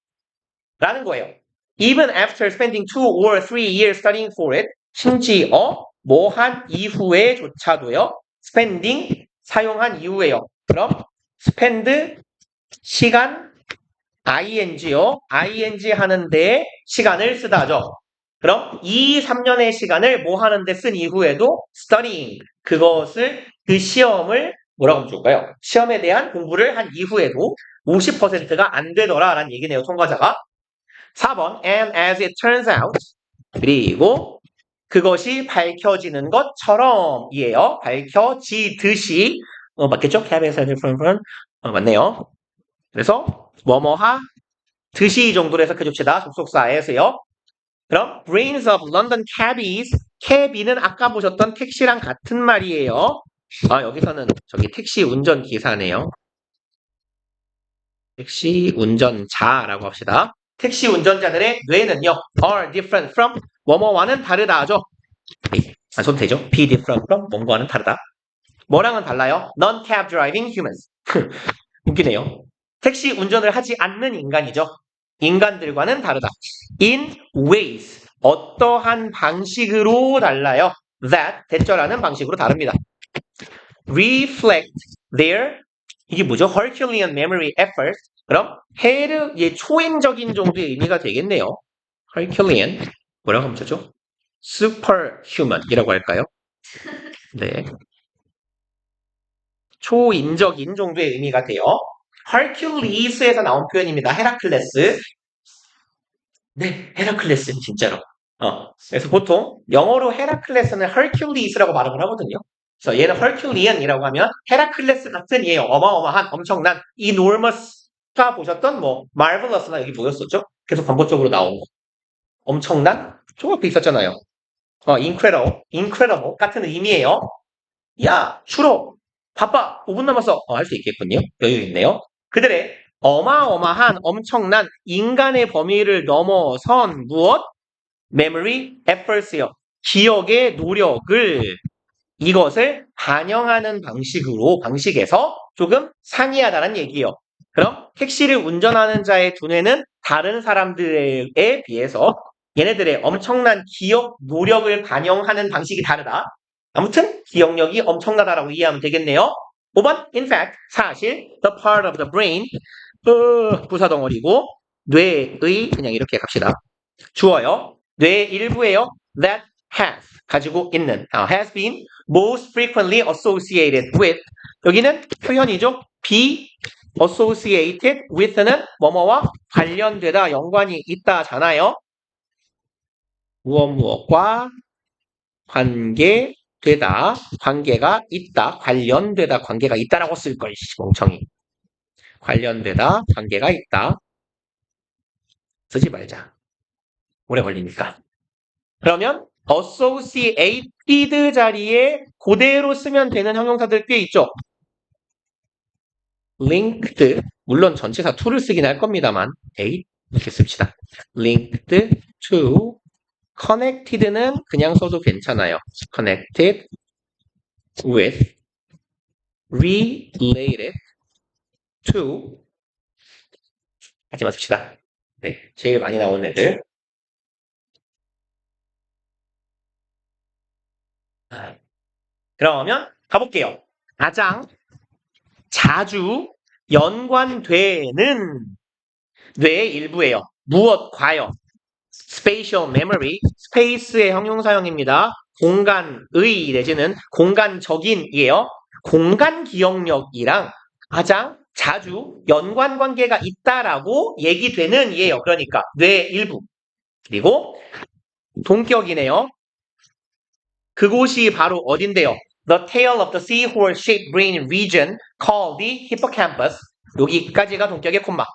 라는 거예요. Even after spending 2 or 3 years studying for it 심지어 뭐 한 이후에조차도요. spending 사용한 이후에요. 그럼 spend 시간 ing요. ing 하는데 시간을 쓰다죠. 그럼 2, 3년의 시간을 뭐 하는데 쓴 이후에도 studying 그것을 그 시험을 뭐라고 하면 좋을까요? 시험에 대한 공부를 한 이후에도 50%가 안 되더라라는 얘기네요. 통과자가. 4번 and as it turns out 그리고 그것이 밝혀지는 것처럼 이에요. 밝혀지듯이 맞겠죠? cab에서 맞네요. 그래서 뭐뭐하 듯이 정도로 해석해줍시다. 접속사에서요. 그럼 brains of London cabbies cab이는 아까 보셨던 택시랑 같은 말이에요. 여기서는 저기 택시 운전기사네요. 택시 운전자라고 합시다. 택시 운전자들의 뇌는요. are different from 뭐뭐와는 다르다죠. 안 써도 되죠. be different from 뭐뭐와는 다르다. 뭐랑은 달라요? non-cab driving humans. 웃기네요. 택시 운전을 하지 않는 인간이죠. 인간들과는 다르다. in ways 어떠한 방식으로 달라요. that 대절하는 방식으로 다릅니다. reflect their 이게 뭐죠? Herculean memory effort. 그럼 초인적인 정도의 의미가 되겠네요. Herculean 뭐라고 하면 되죠? superhuman이라고 할까요? 네. 초인적인 정도의 의미가 돼요. Hercules에서 나온 표현입니다. 헤라클레스. 네, 헤라클레스 진짜로. 그래서 보통 영어로 헤라클레스는 Hercules라고 발음을 하거든요. 그래서 얘는 Herculean이라고 하면 헤라클레스 같은 얘예요. 어마어마한, 엄청난, enormous가 보셨던 뭐 marvelous나 여기 뭐였었죠? 계속 반복적으로 나온 거. 엄청난? 저 앞에 있었잖아요. incredible 같은 의미예요. 야, 슈로, 바빠, 5분 남았어. 할 수 있겠군요. 여유 있네요. 그들의 어마어마한 엄청난 인간의 범위를 넘어선 무엇? memory efforts요. 기억의 노력을 이것을 반영하는 방식에서 조금 상이하다는 얘기예요. 그럼 택시를 운전하는 자의 두뇌는 다른 사람들에 비해서 얘네들의 엄청난 기억 노력을 반영하는 방식이 다르다. 아무튼 기억력이 엄청나다라고 이해하면 되겠네요. 5번, in fact, 사실 the part of the brain, 부사덩어리고 뇌의 그냥 이렇게 갑시다. 주어요. 뇌의 일부예요. that has 가지고 있는 has been most frequently associated with 여기는 표현이죠. be associated with는 뭐뭐와 관련되다, 연관이 있다잖아요. 무엇과 관계되다, 관계가 있다, 관련되다, 관계가 있다라고 쓸 걸, 멍청이. 관련되다, 관계가 있다. 쓰지 말자. 오래 걸리니까. 그러면 associated 자리에 그대로 쓰면 되는 형용사들 꽤 있죠. linked, 물론 전치사 to를 쓰긴 할 겁니다만 이렇게 씁시다. linked to, connected는 그냥 써도 괜찮아요. connected with, related to, 하지만 씁시다. 네, 제일 많이 나오는 애들. 그러면 가볼게요. 가장 자주 연관되는 뇌의 일부예요. 무엇과요? spatial memory, space의 형용사형입니다. 공간의 내지는 공간적인이에요. 공간 기억력이랑 가장 자주 연관 관계가 있다라고 얘기되는 이에요. 그러니까 뇌의 일부. 그리고 동격이네요. 그곳이 바로 어딘데요? The tail of the seahorse-shaped brain region called the hippocampus. 여기까지가 동격의 콤마.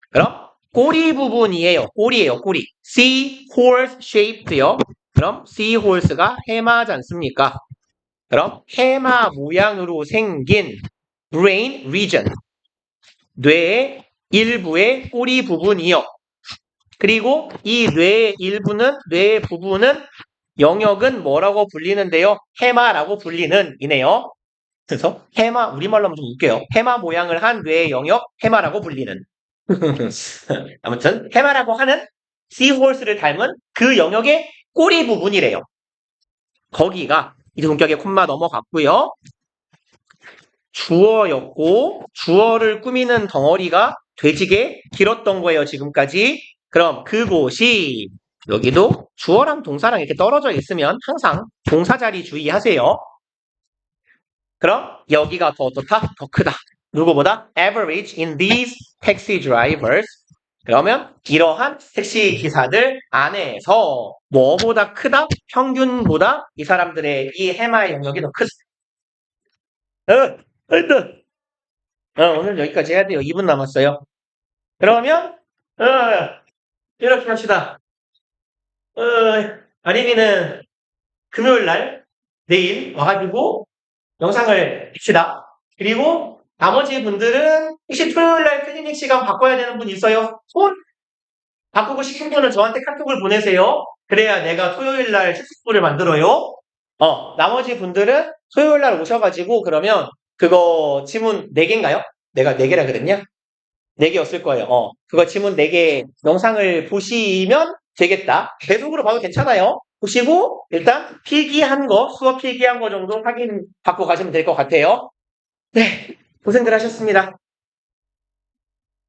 그럼 꼬리 부분이에요. 꼬리예요. 꼬리. seahorse-shaped요. 그럼 seahorse가 해마지 않습니까? 그럼 해마 모양으로 생긴 brain region. 뇌의 일부의 꼬리 부분이요. 그리고 이 뇌의 일부는, 뇌의 부분은 영역은 뭐라고 불리는데요? 해마라고 불리는 이네요. 그래서 해마, 우리말로 하면 좀 웃겨요. 해마 모양을 한 뇌의 영역, 해마라고 불리는. 아무튼 해마라고 하는 seahorse를 닮은 그 영역의 꼬리 부분이래요. 거기가 이 동격의 콤마 넘어갔고요. 주어였고 주어를 꾸미는 덩어리가 되지게 길었던 거예요. 지금까지. 그럼 그곳이 여기도 주어랑 동사랑 이렇게 떨어져 있으면 항상 동사 자리 주의하세요. 그럼 여기가 더 어떻다? 더 크다. 누구보다? Average in these taxi drivers. 그러면 이러한 택시 기사들 안에서 뭐보다 크다? 평균보다 이 사람들의 이 해마의 영역이 더 크다. 하여튼 오늘 여기까지 해야 돼요. 2분 남았어요. 그러면 이렇게 합시다. 아린이는 금요일날 내일 와가지고 영상을 봅시다. 그리고 나머지 분들은 혹시 토요일날 클리닉 시간 바꿔야 되는 분 있어요? 손? 바꾸고 싶은 분은 저한테 카톡을 보내세요. 그래야 내가 토요일날 실습부를 만들어요. 나머지 분들은 토요일날 오셔가지고 그러면 그거 지문 4개인가요? 내가 4개라 그랬냐? 4개였을 거예요. 그거 지문 4개 영상을 보시면 되겠다. 계속으로 봐도 괜찮아요. 보시고 일단 필기한 거, 수업 필기한 거 정도 확인 받고 가시면 될 것 같아요. 네, 고생들 하셨습니다.